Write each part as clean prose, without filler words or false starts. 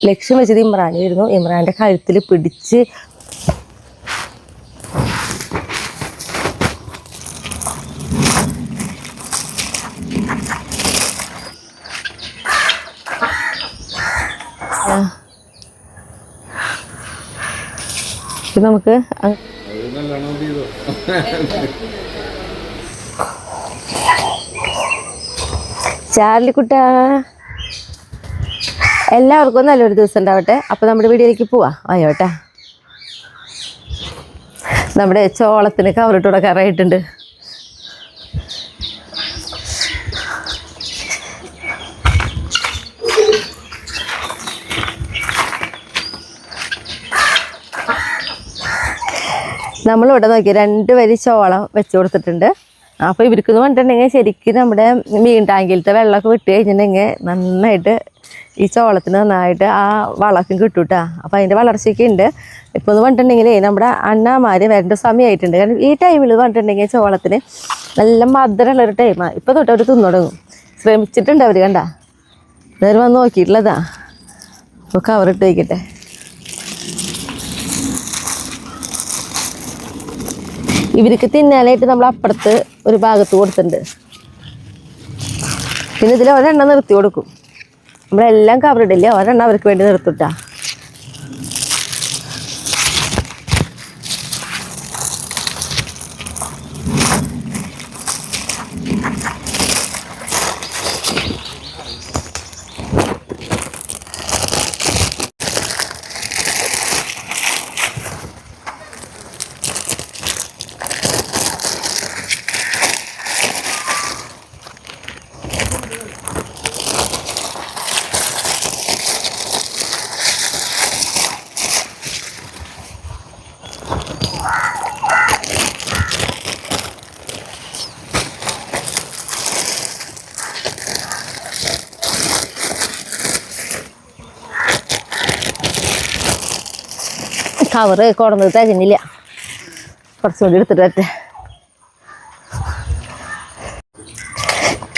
ലക്ഷ്യം വെച്ചത് ഇമ്രാനായിരുന്നു. ഇമ്രാന്റെ കഴുത്തിൽ പിടിച്ച് നമുക്ക് ചാർലിക്കുട്ട, എല്ലാവർക്കും നല്ലൊരു ദിവസം ഉണ്ടാവട്ടെ. അപ്പോൾ നമ്മുടെ വീഡിയോയിലേക്ക് പോവാം. ആയോട്ടെ. നമ്മുടെ ചോളത്തിന് കവറിട്ട് കൊടുക്കാറായിട്ടുണ്ട്. നമ്മളിവിടെ നോക്കി 2 വരി ചോളം വെച്ച് കൊടുത്തിട്ടുണ്ട്. അപ്പോൾ ഇവർക്കെന്ന് പറഞ്ഞിട്ടുണ്ടെങ്കിൽ ശരിക്കും നമ്മുടെ മീൻ ടാങ്കിലത്തെ വെള്ളമൊക്കെ വിട്ട് കഴിഞ്ഞിട്ടുണ്ടെങ്കിൽ നന്നായിട്ട് ഈ ചോളത്തിന് നന്നായിട്ട് ആ വളക്കും കിട്ടും കേട്ടോ. അപ്പോൾ അതിൻ്റെ വളർച്ചയൊക്കെ ഉണ്ട്. ഇപ്പോൾ എന്ന് പറഞ്ഞിട്ടുണ്ടെങ്കിൽ നമ്മുടെ അണ്ണാമാർ വരേണ്ട സമയമായിട്ടുണ്ട്. കാരണം ഈ ടൈമിൽ പറഞ്ഞിട്ടുണ്ടെങ്കിൽ ചോളത്തിന് നല്ല മധുരമുള്ളൊരു ടൈമാണ്. ഇപ്പോൾ തൊട്ട് അവർ തിന്നു തുടങ്ങും. ശ്രമിച്ചിട്ടുണ്ട് അവർ, കണ്ട നേരം വന്ന് നോക്കിയിട്ടുള്ളതാ. അപ്പോൾ കവറിട്ട് വയ്ക്കട്ടെ. ഇവർക്ക് തിന്നാനായിട്ട് നമ്മൾ അപ്പുറത്ത് ഒരു ഭാഗത്ത് കൊടുത്തിട്ടുണ്ട്. പിന്നെ ഇതിൽ ഒരെണ്ണം നിർത്തി കൊടുക്കും. നമ്മളെല്ലാം കവറിടില്ല, ഒരെണ്ണം അവർക്ക് വേണ്ടി നിർത്തിട്ടാ. കവറ് കൊടന്നത് തികഞ്ഞില്ല, കുറച്ചുകൂടി എടുത്തിട്ട് വരട്ടെ.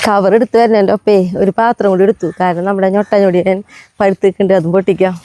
കവർ എടുത്ത് വരണല്ലോ. അപ്പേ ഒരു പാത്രം കൂടി എടുത്തു. കാരണം നമ്മുടെ ഞൊട്ടഞ്ഞൊടി ഞാൻ പഴുത്തിക്കുണ്ട്, അതും പൊട്ടിക്കാം.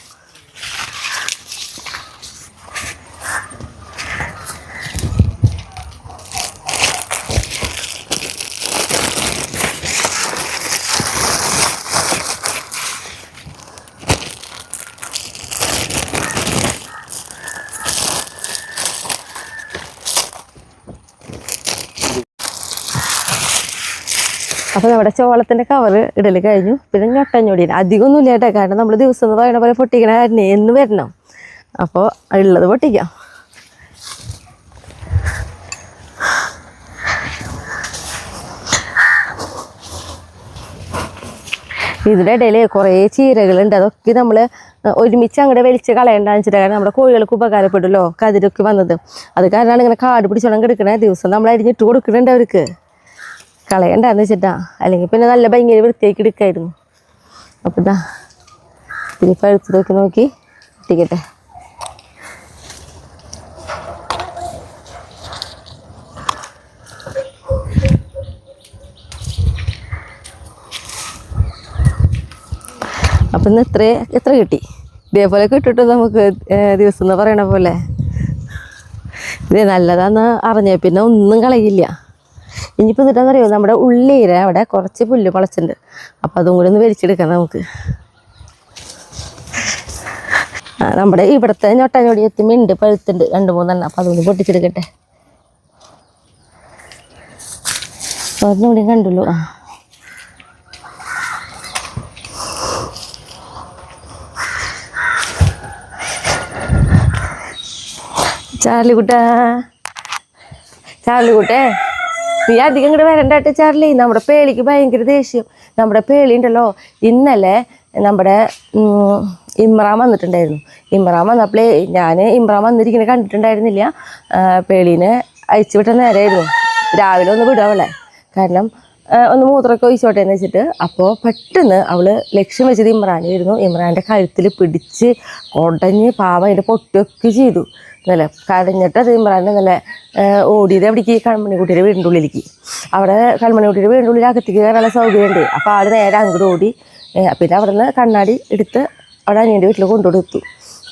അപ്പോൾ നമ്മുടെ ചോളത്തിൻ്റെ കവർ ഇടൽ കഴിഞ്ഞു. പിന്നെ ഞൊട്ടഞ്ഞൊടി അധികമൊന്നുമില്ല കേട്ടോ. കാരണം നമ്മൾ ദിവസം എന്ന് പറയുന്ന പോലെ പൊട്ടിക്കണ കാരണേ എന്ന് വരണം. അപ്പോൾ ഉള്ളത് പൊട്ടിക്കാം. ഇതിൻ്റെ ഇടയിൽ കുറേ ചീരകളുണ്ട്. അതൊക്കെ നമ്മൾ ഒരുമിച്ച് അങ്ങോട്ട് വലിച്ച് കളയേണ്ടെന്ന് വെച്ചിട്ട്. കാരണം നമ്മുടെ കോഴികൾക്ക് ഉപകാരപ്പെടുമല്ലോ കതിരൊക്കെ വന്നത്. അത് കാരണമാണ് ഇങ്ങനെ കാട് പിടിച്ചോളം കിടക്കണേ. ദിവസം നമ്മൾ അരിഞ്ഞിട്ട് കൊടുക്കുന്നുണ്ട് അവർക്ക്, കളയണ്ടെന്ന് വെച്ചിട്ടാ. അല്ലെങ്കിൽ പിന്നെ നല്ല ഭയങ്കര വൃത്തിയാക്കി എടുക്കായിരുന്നു. അപ്പം ഇതാ ഇതിൽ പഴുത്തതൊക്കെ നോക്കി ഇട്ടിക്കട്ടെ. അപ്പം ഇന്ന് എത്ര കിട്ടി? ഇതേപോലെ കിട്ടിട്ട് നമുക്ക് ദിവസം എന്ന് പറയണ പോലെ ഇത് നല്ലതാന്ന് അറിഞ്ഞ പിന്നെ ഒന്നും കളയില്ല. ഇനിയിപ്പോൾ എന്നിട്ടെന്നറിയോ, നമ്മുടെ ഉള്ളിയിര അവിടെ കുറച്ച് പുല്ല് മുളച്ചിട്ടുണ്ട്. അപ്പം അതും കൂടി ഒന്ന് വലിച്ചെടുക്കാം നമുക്ക്. നമ്മുടെ ഇവിടുത്തെ ഞൊട്ടഞ്ഞൊടിയത്തി മിണ്ട് പഴുത്തുണ്ട് 2-3 അപ്പം അതുകൊണ്ട് പൊട്ടിച്ചെടുക്കട്ടെ. ഒരെണ്ണൂടി കണ്ടുള്ളൂ. ചാർലിക്കുട്ടേ, നീ അധികം ഇങ്ങോട്ട് വരണ്ടാട്ടെ ചാർലി. നമ്മുടെ പേളിക്ക് ഭയങ്കര ദേഷ്യം. നമ്മുടെ പേളി ഉണ്ടല്ലോ, ഇന്നലെ നമ്മുടെ ഇമ്രാൻ വന്നിട്ടുണ്ടായിരുന്നു. ഇമ്രാൻ വന്നപ്പോഴേ ഞാൻ ഇമ്രാൻ വന്നിരിക്കുന്നത് കണ്ടിട്ടുണ്ടായിരുന്നില്ല. പേളീനെ അയച്ചു വിട്ട നേരമായിരുന്നു. രാവിലെ ഒന്ന് വിടാവളെ, കാരണം ഒന്ന് മൂത്രമൊക്കെ ഒഴിച്ചോട്ടെ എന്ന് വെച്ചിട്ട്. അപ്പോൾ പെട്ടെന്ന് അവൾ ലക്ഷ്യം വെച്ചത് ഇമ്രാനായിരുന്നു. ഇമ്രാൻ്റെ കഴുത്തിൽ പിടിച്ച് ഉടഞ്ഞ് പാവം അതിൻ്റെ പൊട്ടിയൊക്കെ ചെയ്തു. നല്ല കരഞ്ഞിട്ട് അത് ഇമ്രാൻ നല്ല ഓടിയത് എവിടേക്ക്? കൺമണിക്കുട്ടിയുടെ വീടിൻ്റെ ഉള്ളിലേക്ക്. അവിടെ കൺമണിക്കുട്ടിയുടെ വീടിൻ്റെ ഉള്ളിൽ അകത്തേക്ക് കയറാനുള്ള സൗകര്യമുണ്ട്. അപ്പോൾ ആൾ നേരെ അങ്ങോട്ട് ഓടി. പിന്നെ അവിടെ നിന്ന് കണ്ണാടി എടുത്ത് അവിടെ അനിയൻ്റെ വീട്ടിൽ കൊണ്ടുകൊടുത്തു.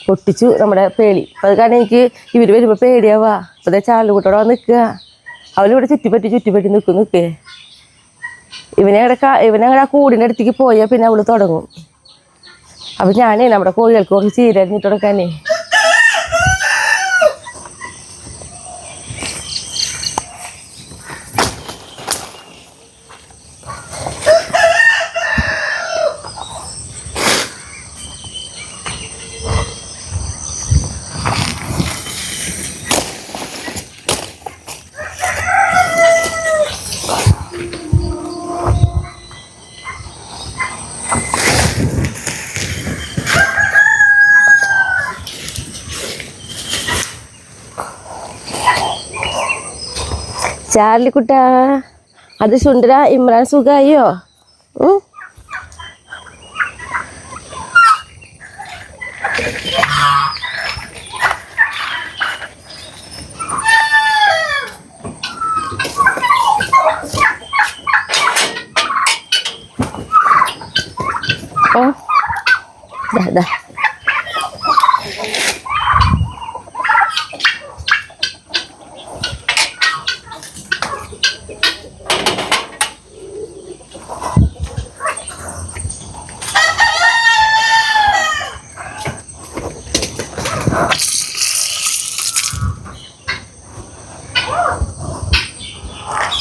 പൊട്ടിച്ചു നമ്മുടെ പേളി. അപ്പം അത് കാരണം എനിക്ക് ഇവർ വരുമ്പോൾ പേടിയാവാ. അപ്പോൾ അതേ ചാലുകൂട്ടോടെ നിൽക്കുക. അവളിവിടെ ചുറ്റിപ്പറ്റി നിൽക്കേ. ഇവനങ്ങനെ ആ കൂടിൻ്റെ അടുത്തേക്ക് പോയാൽ പിന്നെ അവൾ തുടങ്ങും. അപ്പം ഞാനേ നമ്മുടെ കോഴികൾക്ക് കുറച്ച് ചീര അരിഞ്ഞിട്ട് കൊടുക്കാനേ. ചാർലിക്കുട്ടാ, അത് സുന്ദര ഇമ്രാൻ സുഖായോ? ഓ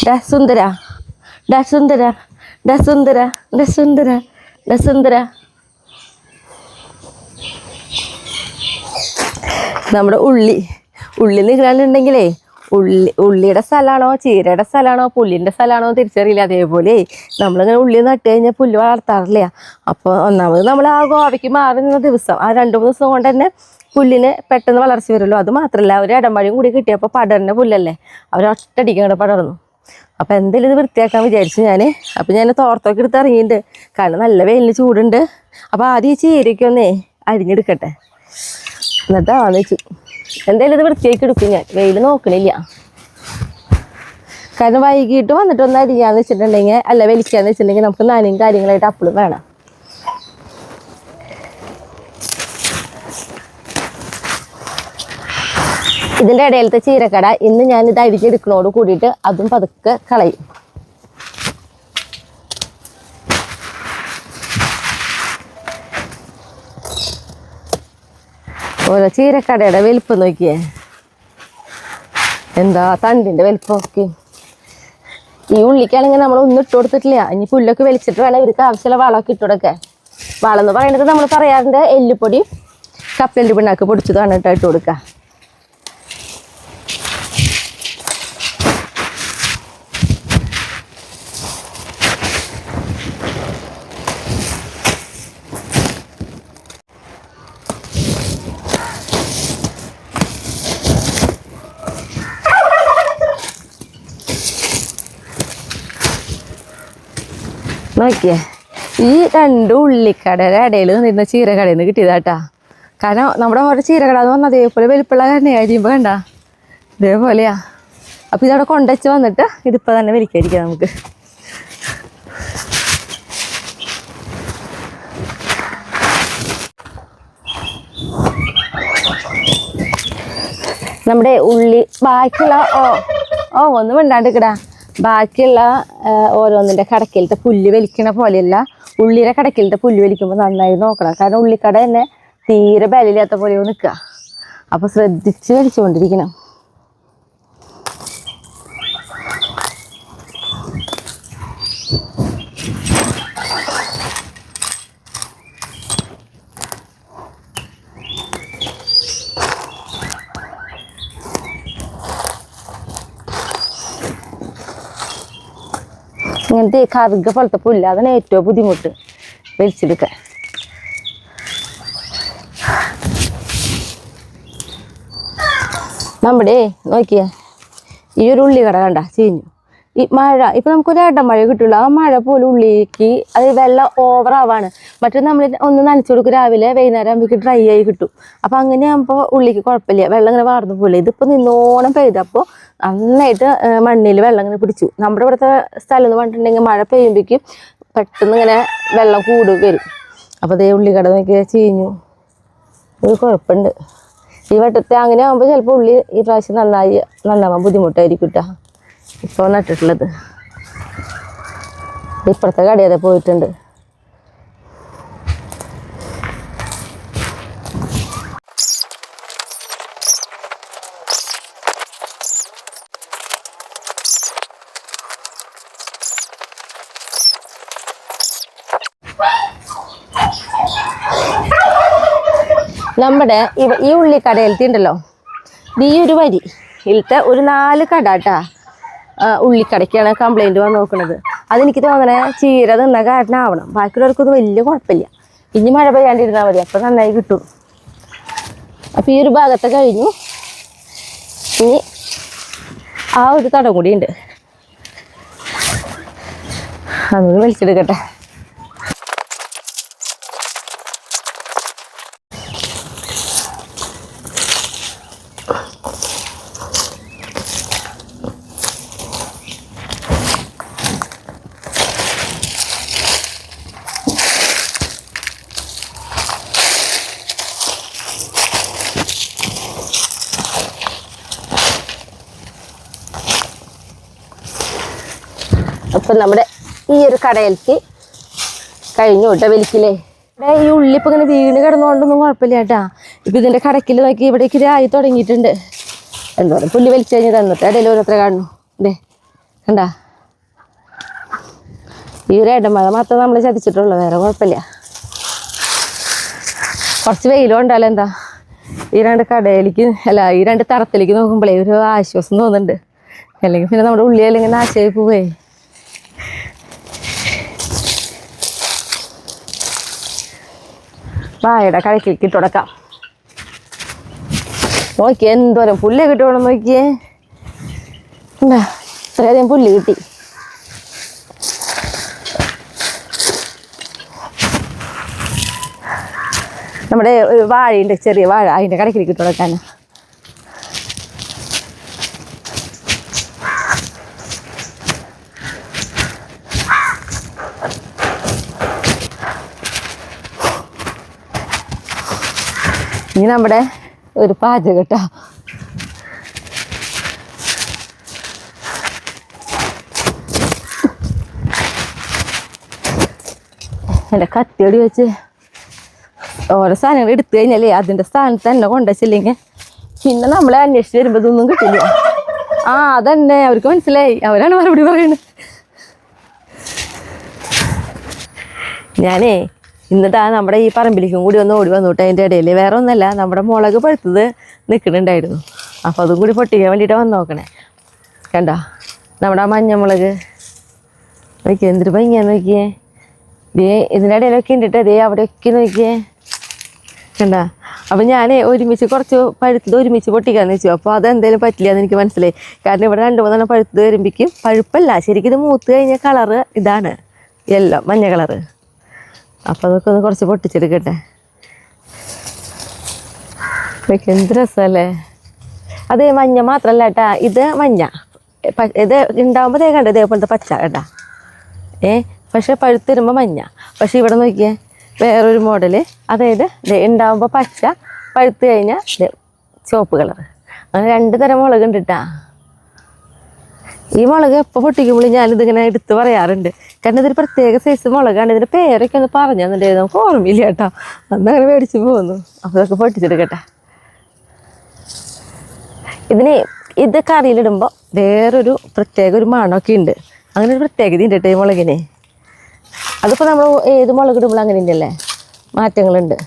ദാ സുന്ദര സുന്ദര സുന്ദര സുന്ദര സുന്ദര. നമ്മുടെ ഉള്ളി നിൽക്കണമെന്നുണ്ടെങ്കിലേ ഉള്ളിയുടെ സ്ഥലമാണോ ചീരയുടെ സ്ഥലമാണോ പുല്ലിൻ്റെ സ്ഥലമാണോ തിരിച്ചറിയില്ല. അതേപോലെ നമ്മളിങ്ങനെ ഉള്ളി നട്ട് കഴിഞ്ഞാൽ പുല്ല് വളർത്താറില്ല. അപ്പോൾ ഒന്നാമത് നമ്മൾ ആ ഗോവയ്ക്ക് മാറി നിന്ന ദിവസം ആ 2-3 ദിവസം കൊണ്ട് തന്നെ പുല്ലിന് പെട്ടെന്ന് വളർച്ച വരുമല്ലോ. അത് മാത്രമല്ല ഒരു ഇടമഴയും കൂടി കിട്ടിയപ്പോൾ പടരുന്ന പുല്ലല്ലേ, അവരൊറ്റടിക്ക് ഇങ്ങോട്ട് പടർന്നു. അപ്പോൾ എന്തെങ്കിലും ഇത് വൃത്തിയാക്കാൻ വിചാരിച്ചു ഞാൻ. അപ്പോൾ ഞാൻ തോർത്തൊക്കെ എടുത്ത് ഇറങ്ങിയിട്ടുണ്ട്, കാരണം നല്ല വെയിലിന് ചൂടുണ്ട്. അപ്പോൾ ആദ്യം ഈ ചീരയ്ക്കൊന്നേ അരിഞ്ഞെടുക്കട്ടെ, എന്നിട്ടാന്ന് വെച്ചു എന്തായാലും ഇത് വൃത്തിയാക്കി എടുക്കും ഞാൻ. വെയിൽ നോക്കണില്ല, കാരണം വൈകിട്ട് വന്നിട്ട് ഒന്ന് അരിയാന്ന് വെച്ചിട്ടുണ്ടെങ്കിൽ അല്ല വലിക്കാന്ന് വെച്ചിട്ടുണ്ടെങ്കിൽ നമുക്ക് നനയും കാര്യങ്ങളായിട്ട് അപ്പോഴും വേണം. ഇതിൻ്റെ ഇടയിലത്തെ ചീരക്കട ഇന്ന് ഞാനിത് അരിഞ്ഞെടുക്കണോട് കൂടിയിട്ട് അതും പതുക്കെ കളയും. ഓരോ ചീരക്കടയുടെ വലിപ്പം നോക്കിയേ, എന്താ തണ്ടിൻ്റെ വലിപ്പം നോക്കി. ഈ ഉള്ളിക്കാണെങ്കിൽ നമ്മൾ ഒന്നും ഇട്ട് കൊടുത്തിട്ടില്ല. ഇനി പുല്ലൊക്കെ വലിച്ചിട്ട് വേണം ഇവർക്ക് ആവശ്യമുള്ള വളമൊക്കെ ഇട്ട് കൊടുക്കാൻ. വളം എന്ന് പറയുന്നത് നമ്മൾ പറയാറുണ്ട് എല്ലുപൊടി കപ്പലിൻ്റെ പിണ്ണാക്ക് പൊടിച്ചതാണ് ഇട്ട് കൊടുക്കുക. നോക്കിയേ, ഈ 2 ഉള്ളിക്കടയുടെ ഇടയിൽ നിന്നിരുന്ന ചീരക്കടയിൽ നിന്ന് കിട്ടിയതാട്ടാ. കാരണം നമ്മുടെ ഓരോ ചീരക്കട എന്ന് പറഞ്ഞാൽ അതേപോലെ വലിപ്പുള്ള തന്നെ അരിയുമ്പോൾ കണ്ട ഇതേപോലെയാ. അപ്പോൾ ഇതവിടെ കൊണ്ടുവച്ച് വന്നിട്ട് ഇതിപ്പോൾ തന്നെ വലിക്കാതിരിക്കാം നമുക്ക്. നമ്മുടെ ഉള്ളി ബാക്കിയുള്ള ഒന്നും വേണ്ടാണ്ടിക്കടാ, ബാക്കിയുള്ള ഓരോന്നിൻ്റെ കടക്കിലത്തെ പുല്ല് വലിക്കണ പോലെയല്ല, ഉള്ളിയുടെ കടക്കിലത്തെ പുല്ല് വലിക്കുമ്പോൾ നന്നായി നോക്കണം. കാരണം ഉള്ളിക്കട തന്നെ തീരെ ബലമില്ലാത്ത പോലെയോ നിൽക്കുക. അപ്പോൾ ശ്രദ്ധിച്ച് വലിച്ചുകൊണ്ടിരിക്കണം. ഇങ്ങനത്തെ കറുക പോലത്തെ പുല്ല് അതാണ് ഏറ്റവും ബുദ്ധിമുട്ട് വലിച്ചെടുക്കാൻ. നമ്മുടെ നോക്കിയേ ഈ ഒരു ഉള്ളിക്കട കണ്ട ചീഞ്ഞു. ഈ മഴ ഇപ്പം നമുക്കൊരു ഇടമഴ കിട്ടുള്ളൂ. ആ മഴ പോലും ഉള്ളിലേക്ക് അത് വെള്ളം ഓവറാവാണ്. മറ്റേ നമ്മൾ ഒന്ന് നനച്ചു കൊടുക്കും രാവിലെ, വൈകുന്നേരം ആകുമ്പോഴേക്ക് ഡ്രൈ ആയി കിട്ടും. അപ്പം അങ്ങനെയാകുമ്പോൾ ഉള്ളിക്ക് കുഴപ്പമില്ല, വെള്ളം ഇങ്ങനെ വാർന്നു പോലെ. ഇതിപ്പോൾ നിന്നോണം പെയ്തപ്പോൾ നന്നായിട്ട് മണ്ണിൽ വെള്ളം ഇങ്ങനെ പിടിച്ചു. നമ്മുടെ ഇവിടുത്തെ സ്ഥലം എന്ന് പറഞ്ഞിട്ടുണ്ടെങ്കിൽ മഴ പെയ്യുമ്പോഴേക്കും പെട്ടെന്ന് ഇങ്ങനെ വെള്ളം വരും. അപ്പോൾ അതേ ഉള്ളിക്കട നോക്കിയാൽ ചീഞ്ഞു. ഒരു കുഴപ്പമുണ്ട്. ഈ വട്ടത്തെ അങ്ങനെ ആകുമ്പോൾ ചിലപ്പോൾ ഉള്ളി ഈ പ്രാവശ്യം നന്നാവാൻ ബുദ്ധിമുട്ടായിരിക്കും കേട്ടോ. ഇപ്പോൾ നട്ടിട്ടുള്ളത് ഇപ്പുറത്തെ കടയതെ പോയിട്ടുണ്ട്. നമ്മുടെ ഈ ഉള്ളിക്കടയിലത്തെ ഉണ്ടല്ലോ, ഈ ഒരു വരി ഇതിലത്തെ ഒരു 4 കട കേട്ടാ ഉള്ളിക്കടയ്ക്കാണ് കംപ്ലൈൻറ്റ് വന്ന് നോക്കുന്നത്. അതെനിക്ക് തോന്നണേ ചീര നിന്ന കാരണമാവണം. ബാക്കിയുള്ളവർക്കൊന്നും വലിയ കുഴപ്പമില്ല. ഇനി മഴ പെയ്യാണ്ടിരുന്നാൽ മതി, അപ്പോൾ നന്നായി കിട്ടും. അപ്പോൾ ഈ ഒരു ഭാഗത്തെ കഴിഞ്ഞു. ഇനി ആ ഒരു തടം കൂടി ഉണ്ട്, അതൊന്ന് വലിച്ചെടുക്കട്ടെ. അപ്പം നമ്മുടെ ഈ ഒരു കടയിലേക്ക് കഴിഞ്ഞു കേട്ടോ വലിക്കില്ലേ. ഈ ഉള്ളിപ്പോൾ ഇങ്ങനെ വീണ് കിടന്നുകൊണ്ടൊന്നും കുഴപ്പമില്ല കേട്ടാ. ഇപ്പം ഇതിൻ്റെ കടക്കിൽ നോക്കി ഇവിടേക്ക് ആയി തുടങ്ങിയിട്ടുണ്ട്. എന്തോരം പുല്ല് വലിച്ചു കഴിഞ്ഞ് തന്നിട്ട് ഇടയിൽ ഓരോരുത്തരെ കാണുന്നു. അതെ കണ്ടാ, ഈ ഒരു ഇടമഴ മാത്രം നമ്മൾ ചതിച്ചിട്ടുള്ളൂ, വേറെ കുഴപ്പമില്ല. കുറച്ച് വെയിലും ഉണ്ടാലോ എന്താ. ഈ 2 കടയിലേക്ക് ഈ 2 തറത്തിലേക്ക് നോക്കുമ്പോഴേ ഒരു ആശ്വാസം തോന്നുന്നുണ്ട്. അല്ലെങ്കിൽ പിന്നെ നമ്മുടെ ഉള്ളിയെല്ലാം ഇങ്ങനെ നാശമായി പോവേ. വാഴയുടെ കടക്കിലേക്ക് ഇട്ട് കൊടുക്കാം. നോക്കിയേ എന്തോരം പുല്ല് കിട്ടുകയാണെന്ന് നോക്കിയേ. എന്താ ഇത്രയധികം പുല്ല് കിട്ടി. നമ്മുടെ വാഴയുണ്ട്, ചെറിയ വാഴ, അതിൻ്റെ കടക്കിലേക്ക് ഇട്ട് കൊടുക്കാൻ. ഇനി നമ്മുടെ ഒരു പാചകം കേട്ടോ. എൻ്റെ കത്തിയോടി വെച്ച് ഓരോ സാധനങ്ങൾ എടുത്തു കഴിഞ്ഞാലേ അതിൻ്റെ സ്ഥാനത്ത് തന്നെ കൊണ്ടുവച്ചില്ലെങ്കിൽ പിന്നെ നമ്മളെ അന്വേഷിച്ച് വരുമ്പോൾ ഇതൊന്നും കിട്ടില്ല. അതന്നെ അവർക്ക് മനസ്സിലായി, അവരാണ് മറുപടി പറയുന്നത്. ഞാനേ ഇന്നിട്ടാ നമ്മുടെ ഈ പറമ്പിലേക്കും കൂടി ഒന്ന് ഓടി വന്നുവിട്ട്. അതിൻ്റെ ഇടയിൽ വേറെ ഒന്നല്ല, നമ്മുടെ മുളക് പഴുത്തത് നിൽക്കുന്നുണ്ടായിരുന്നു. അപ്പോൾ അതും കൂടി പൊട്ടിക്കാൻ വേണ്ടിയിട്ട് വന്ന് നോക്കണേ. കണ്ടോ നമ്മുടെ ആ മഞ്ഞമുളക് നോക്കിയേ, എന്തൊരു ഭംഗിയാന്ന് നോക്കിയേ. ഇതിൻ്റെ ഇടയിലൊക്കെ ഉണ്ടിട്ട് അതേ അവിടെയൊക്കെ നോക്കിയേ കണ്ടാ. അപ്പം ഞാൻ ഒരുമിച്ച് കുറച്ച് പഴുത്തത് ഒരുമിച്ച് പൊട്ടിക്കാന്ന് വെച്ചു. അപ്പോൾ അതെന്തായാലും പറ്റില്ല എന്ന് എനിക്ക് മനസ്സിലായി. കാരണം ഇവിടെ 2-3 പഴുത്തത് വരുമ്പോഴേക്കും പഴുപ്പല്ല, ശരിക്കും ഇത് മൂത്ത് കഴിഞ്ഞ കളറ് ഇതാണ് യെല്ലോ, മഞ്ഞ കളറ്. അപ്പോൾ അതൊക്കെ ഒന്ന് കുറച്ച് പൊട്ടിച്ചെടുക്കട്ടെ. എന്ത് രസമല്ലേ. അത് മഞ്ഞ മാത്രമല്ല കേട്ടാ, ഇത് മഞ്ഞ. ഇത് ഉണ്ടാകുമ്പോൾ കണ്ട ഇതേപോലത്തെ പച്ച കേട്ടാ. പക്ഷെ പഴുത്ത് വരുമ്പോൾ മഞ്ഞ. പക്ഷെ ഇവിടെ നോക്കിയേ വേറൊരു മോഡല്, അതായത് ഉണ്ടാകുമ്പോൾ പച്ച, പഴുത്ത് കഴിഞ്ഞാൽ ചുവപ്പ് കളറ്. അങ്ങനെ 2 തരം മുളക് ഉണ്ട് കേട്ടാ. ഈ മുളക് എപ്പോൾ പൊട്ടിക്കുമ്പോൾ ഞാനിതിങ്ങനെ എടുത്ത് പറയാറുണ്ട്. കാരണം ഇതൊരു പ്രത്യേക സൈസ് മുളകാണ്. ഇതിൻ്റെ പേരൊക്കെ ഒന്ന് പറഞ്ഞു തന്നിട്ടുണ്ടായിരുന്നു, നമുക്ക് ഓർമ്മയില്ല കേട്ടോ. അന്നങ്ങനെ മേടിച്ച് പോന്നു. അപ്പോൾ ഇതൊക്കെ പൊട്ടിച്ചെടുക്കട്ടെ. ഇത് കറിയിലിടുമ്പോൾ വേറൊരു പ്രത്യേക ഒരു മണമൊക്കെ ഉണ്ട്. അങ്ങനെ ഒരു പ്രത്യേകത ഉണ്ട് കേട്ടോ ഈ മുളകിന്. അതിപ്പോൾ നമ്മൾ ഏത് മുളക് ഇടുമ്പോൾ അങ്ങനെ ഉണ്ടല്ലേ, മാറ്റങ്ങളുണ്ട്.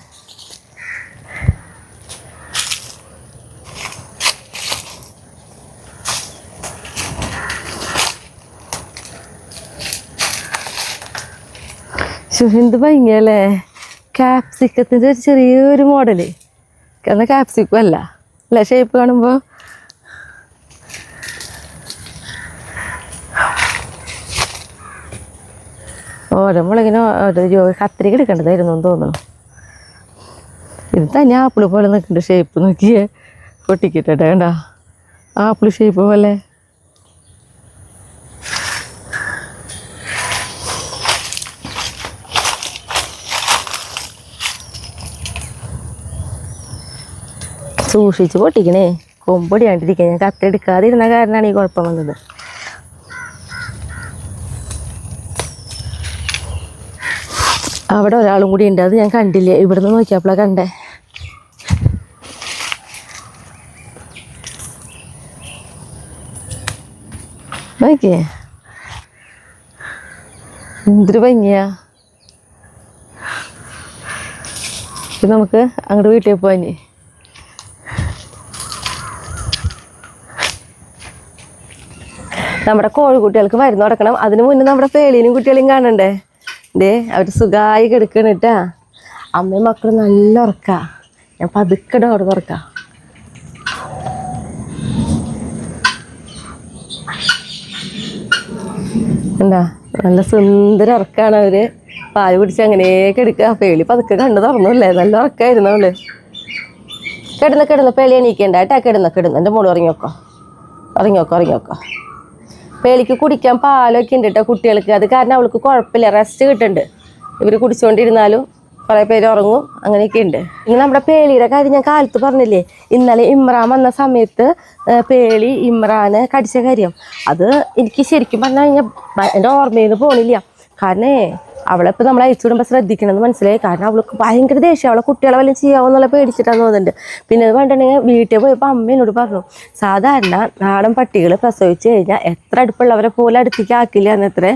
എന്ത് ഭംഗിയല്ലേ. ക്യാപ്സിക്കത്തിൻ്റെ ഒരു ചെറിയൊരു മോഡല്. കാരണം ക്യാപ്സിക്കം അല്ല ഷേപ്പ് കാണുമ്പോൾ. ഓരോ മുളകിനോ ഓരോ കത്തിരിക്ക എടുക്കേണ്ടതായിരുന്നു എന്ന് തോന്നുന്നു. ഇത് തന്നെ ആപ്പിൾ പോലെ നിൽക്കുന്നുണ്ട് ഷേപ്പ്. നോക്കിയേ പൊട്ടിക്കിട്ടെ കണ്ട ആപ്പിൾ ഷേപ്പ് പോലെ. സൂക്ഷിച്ച് പൊട്ടിക്കണേ, കൊമ്പൊടിയാണ്ടിരിക്കുക. ഞാൻ കത്തെടുക്കാതിരുന്ന കാരണമാണ് ഈ കുഴപ്പം വന്നത്. അവിടെ ഒരാളും കൂടി ഉണ്ട്, അത് ഞാൻ കണ്ടില്ല, ഇവിടുന്ന് നോക്കിയപ്പോഴാണ് കണ്ടേ. നോക്കിയേ എന്തൊരു ഭംഗിയാ. നമുക്ക് അങ്ങോട്ട് വീട്ടിൽ പോവാൻ. നമ്മുടെ കോഴിക്കുട്ടികൾക്ക് മരുന്ന് കൊടുക്കണം. അതിന് മുന്നേ നമ്മുടെ പേളീനും കുട്ടികളെയും കാണണ്ടേ. അവർ സുഖമായി കിടക്കണം കേട്ടാ. അമ്മയും മക്കളും നല്ല ഉറക്കാ. ഞാൻ പതുക്കെ ഡോർ തുറക്കാം. എന്താ നല്ല സുന്ദര ഉറക്കാണ്. അവര് പാല് പിടിച്ച് അങ്ങനെയൊക്കെ എടുക്കുക. പേളി പതുക്കെ കണ്ടു തുറന്നല്ലേ, നല്ല ഉറക്കായിരുന്നു അവള്. കിടന്ന പേളി എണീക്കണ്ട കേട്ടാ. കിടന്ന എൻ്റെ മോള് ഇറങ്ങിയോക്കോ. പേളിക്ക് കുടിക്കാൻ പാലൊക്കെ ഉണ്ട് കേട്ടോ കുട്ടികൾക്ക്. അത് കാരണം അവൾക്ക് കുഴപ്പമില്ല, റെസ്റ്റ് കിട്ടുന്നുണ്ട്. ഇവർ കുടിച്ചുകൊണ്ടിരുന്നാലും കുറേ പേര് ഉറങ്ങും, അങ്ങനെയൊക്കെ ഉണ്ട്. ഇനി നമ്മുടെ പേളിയുടെ കാര്യം ഞാൻ കാലത്ത് പറഞ്ഞില്ലേ, ഇന്നലെ ഇമ്രാൻ വന്ന സമയത്ത് പേളി ഇമ്രാനെ കടിച്ച കാര്യം. അത് എനിക്ക് ശരിക്കും പറഞ്ഞു കഴിഞ്ഞാൽ എൻ്റെ ഓർമ്മയിൽ നിന്ന് പോണില്ല. കാരണം അവളിപ്പോൾ നമ്മൾ അയച്ചു വിടുമ്പോൾ ശ്രദ്ധിക്കണമെന്ന് മനസ്സിലായി. കാരണം അവൾക്ക് ഭയങ്കര ദേഷ്യം. അവളെ കുട്ടികളെ വല്ലതും ചെയ്യാമെന്നുള്ള പേടിച്ചിട്ടാന്ന് തോന്നുന്നുണ്ട്. പിന്നെ അത് വേണ്ടിട്ടുണ്ടെങ്കിൽ വീട്ടിൽ പോയപ്പോൾ അമ്മ എന്നോട് പറഞ്ഞു, സാധാരണ നാടൻ പട്ടികൾ പ്രസവിച്ച് കഴിഞ്ഞാൽ എത്ര അടുപ്പുള്ളവരെ പോലെ അടുത്തേക്ക് ആക്കില്ല എന്നത്ര.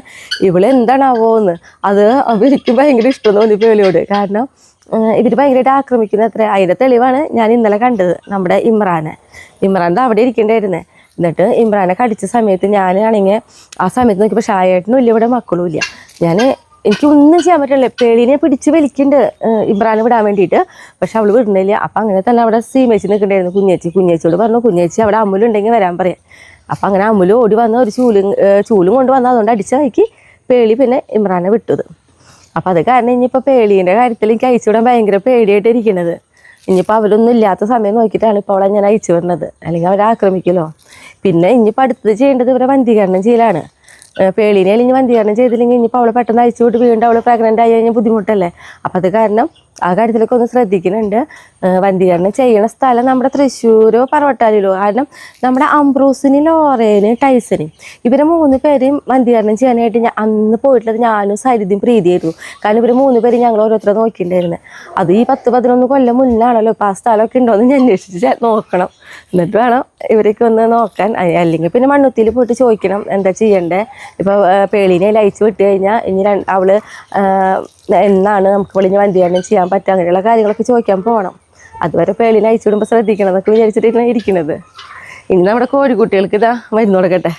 ഇവളെന്താണാവോന്ന്. അത് അവർക്ക് ഭയങ്കര ഇഷ്ടം തോന്നി പേളിയോട്. കാരണം ഇവർ ഭയങ്കരമായിട്ട് ആക്രമിക്കുന്ന അത്ര. അതിൻ്റെ തെളിവാണ് ഞാൻ ഇന്നലെ കണ്ടത്. നമ്മുടെ ഇമ്രാൻ്റെ അവിടെ ഇരിക്കേണ്ടായിരുന്നേ. എന്നിട്ട് ഇമ്രാനെ കടിച്ച സമയത്ത് ഞാനാണെങ്കിൽ ആ സമയത്ത് നോക്കിയപ്പോൾ ഷായേട്ടനും ഇല്ല, ഇവിടെ മക്കളും ഇല്ല. എനിക്കൊന്നും ചെയ്യാൻ പറ്റില്ല. പേളിനെ പിടിച്ച് വലിക്കുന്നുണ്ട് ഇമ്രാനെ വിടാൻ വേണ്ടിയിട്ട്. പക്ഷെ അവൾ വിടുന്നില്ല. അപ്പം അങ്ങനെ തന്നെ അവിടെ സീമേച്ചി നിൽക്കണ്ടായിരുന്നു. കുഞ്ഞേച്ചിയോട് പറഞ്ഞു, കുഞ്ഞേച്ചി അവിടെ അമ്മുലുണ്ടെങ്കിൽ വരാൻ പറയാം. അപ്പം അങ്ങനെ അമ്മുല് ഓടി വന്ന് ഒരു ചൂലും കൊണ്ട് വന്ന് അതുകൊണ്ട് അടിച്ച വഴിക്ക് പേളി പിന്നെ ഇമ്രാനെ വിട്ടത്. അപ്പം അത് കാരണം ഇനിയിപ്പോൾ പേളീൻ്റെ കാര്യത്തിൽ എനിക്ക് അയച്ചു വിടാൻ ഭയങ്കര പേടിയായിട്ട് ഇരിക്കുന്നത്. ഇനിയിപ്പോൾ അവരൊന്നും ഇല്ലാത്ത സമയം നോക്കിയിട്ടാണ് ഇപ്പോൾ അവളെ ഞാൻ അയച്ചു വിടുന്നത്. അല്ലെങ്കിൽ അവരെ ആക്രമിക്കുമല്ലോ. പിന്നെ ഇനിയിപ്പോൾ അടുത്തത് ചെയ്യേണ്ടത് ഇവരെ വന്ധീകരണം ചെയ്യലാണ്. പേളീനെ ഇനി വന്ധീകരണം ചെയ്തില്ലെങ്കിൽ ഇനിയിപ്പോൾ അവളെ പെട്ടെന്ന് അയച്ചു വിട്ട് വീണ്ടും അവൾ പ്രഗ്നൻ്റ് ആയി കഴിഞ്ഞാൽ ബുദ്ധിമുട്ടല്ലേ. അപ്പം അത് കാരണം ആ കാര്യത്തിലൊക്കെ ഒന്ന് ശ്രദ്ധിക്കുന്നുണ്ട്. വന്ധീകരണം ചെയ്യണ സ്ഥലം നമ്മുടെ തൃശ്ശൂരോ പറവട്ടാലിലോ. കാരണം നമ്മുടെ അംബ്രൂസിന്, ലോറേന്, ടൈസന് ഇവരെ 3 പേരെയും വന്ധീകരണം ചെയ്യാനായിട്ട് അന്ന് പോയിട്ടുള്ളത് ഞാനും സരിതയും പ്രീതിയായിരുന്നു. കാരണം ഇവർ 3 പേരും ഞങ്ങൾ ഓരോരുത്തരെ നോക്കിയിട്ടുണ്ടായിരുന്നത്. അത് ഈ 10-11 കൊല്ലം മുന്നാണല്ലോ. ഇപ്പോൾ ആ സ്ഥലമൊക്കെ ഉണ്ടോ എന്ന് ഞാൻ അന്വേഷിച്ച് നോക്കണം. എന്നിട്ട് വേണം ഇവരൊക്കെ ഒന്ന് നോക്കാൻ. അല്ലെങ്കിൽ പിന്നെ മണ്ണുത്തിയിൽ പോയിട്ട് ചോദിക്കണം എന്താ ചെയ്യണ്ടേ. ഇപ്പോൾ പേളീനെ അയച്ചു വിട്ട് കഴിഞ്ഞാൽ ഇനി അവള് എന്നാണ് നമുക്ക് വിളിഞ്ഞ് വന്ധീകരണം ചെയ്യാൻ പറ്റുക, അങ്ങനെയുള്ള കാര്യങ്ങളൊക്കെ ചോദിക്കാൻ പോകണം. അതുവരെ പേളീനെ അയച്ചു വിടുമ്പോൾ ശ്രദ്ധിക്കണം എന്നൊക്കെ വിചാരിച്ചിട്ടാണ് ഇരിക്കുന്നത്. ഇനി നമ്മുടെ കോഴിക്കുട്ടികൾക്ക് ഇതാ മരുന്ന് കൊടുക്കട്ടെ.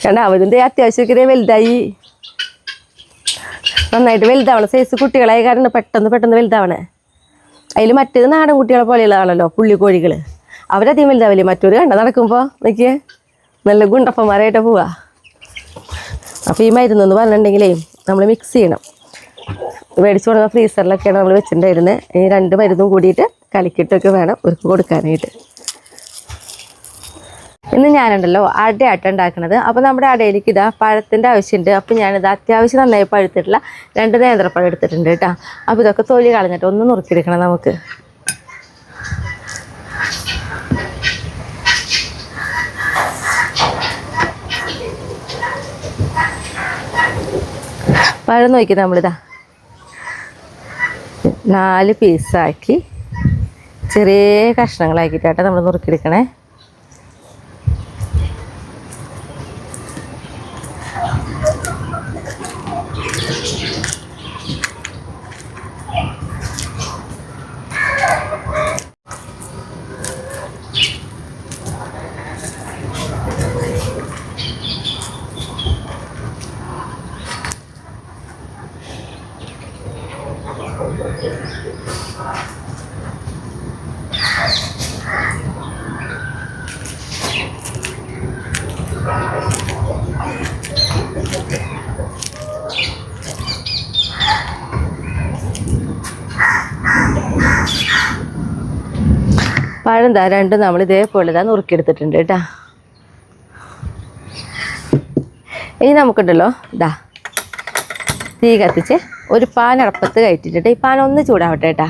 കാരണം അവരിൻ്റെ അത്യാവശ്യമൊക്കെ വലുതായി, നന്നായിട്ട് വലുതാവണം. സൈസ് കുട്ടികളായ കാരണം പെട്ടെന്ന് വലുതാവണേ. അതിൽ മറ്റേത് നാടൻ കുട്ടികളെ പോലെയുള്ളതാണല്ലോ പുള്ളിക്കോഴികൾ. അവരധികം വലുതാവില്ലേ. മറ്റൊരു കണ്ട നടക്കുമ്പോൾ നോക്കിയേ നല്ല ഗുണ്ടപ്പന്മാരായിട്ട് പോവാ. അപ്പോൾ ഈ മരുന്നെന്ന് പറഞ്ഞിട്ടുണ്ടെങ്കിലേ നമ്മൾ മിക്സ് ചെയ്യണം. മേടിച്ചു കൊടുക്കുന്ന ഫ്രീസറിലൊക്കെയാണ് നമ്മൾ വെച്ചിട്ടുണ്ടായിരുന്നത്. ഈ 2 മരുന്നും കൂടിയിട്ട് കലക്കിയിട്ടൊക്കെ വേണം ഇവർക്ക് കൊടുക്കാനായിട്ട്. ഇന്ന് ഞാനുണ്ടല്ലോ അടയാട്ടം ഉണ്ടാക്കുന്നത്. അപ്പോൾ നമ്മുടെ അടയിലേക്ക് ഇതാ പഴത്തിൻ്റെ ആവശ്യമുണ്ട്. അപ്പോൾ ഞാനിത് അത്യാവശ്യം നന്നായി പഴുത്തിട്ടുള്ള 2 നേന്ത്രപ്പഴം എടുത്തിട്ടുണ്ട് കേട്ടോ. അപ്പോൾ ഇതൊക്കെ തൊലി കളഞ്ഞിട്ട് ഒന്ന് നുറുക്കിയെടുക്കണം നമുക്ക്. പഴം നോക്കി നമ്മളിതാ 4 പീസാക്കി ചെറിയ കഷ്ണങ്ങളാക്കിയിട്ടാട്ടോ നമ്മൾ നുറുക്കിയെടുക്കണേ. പഴം 2 നമ്മൾ ഇതേപോലെ നുറുക്കിയെടുത്തിട്ടുണ്ട് കേട്ടോ. ഇനി നമുക്കുണ്ടല്ലോ തീ കത്തിച്ച് ഒരു പാൻ അടപ്പത്ത് കയറ്റിട്ട് ഈ പാൻ ഒന്ന് ചൂടാവട്ടെ കേട്ടാ.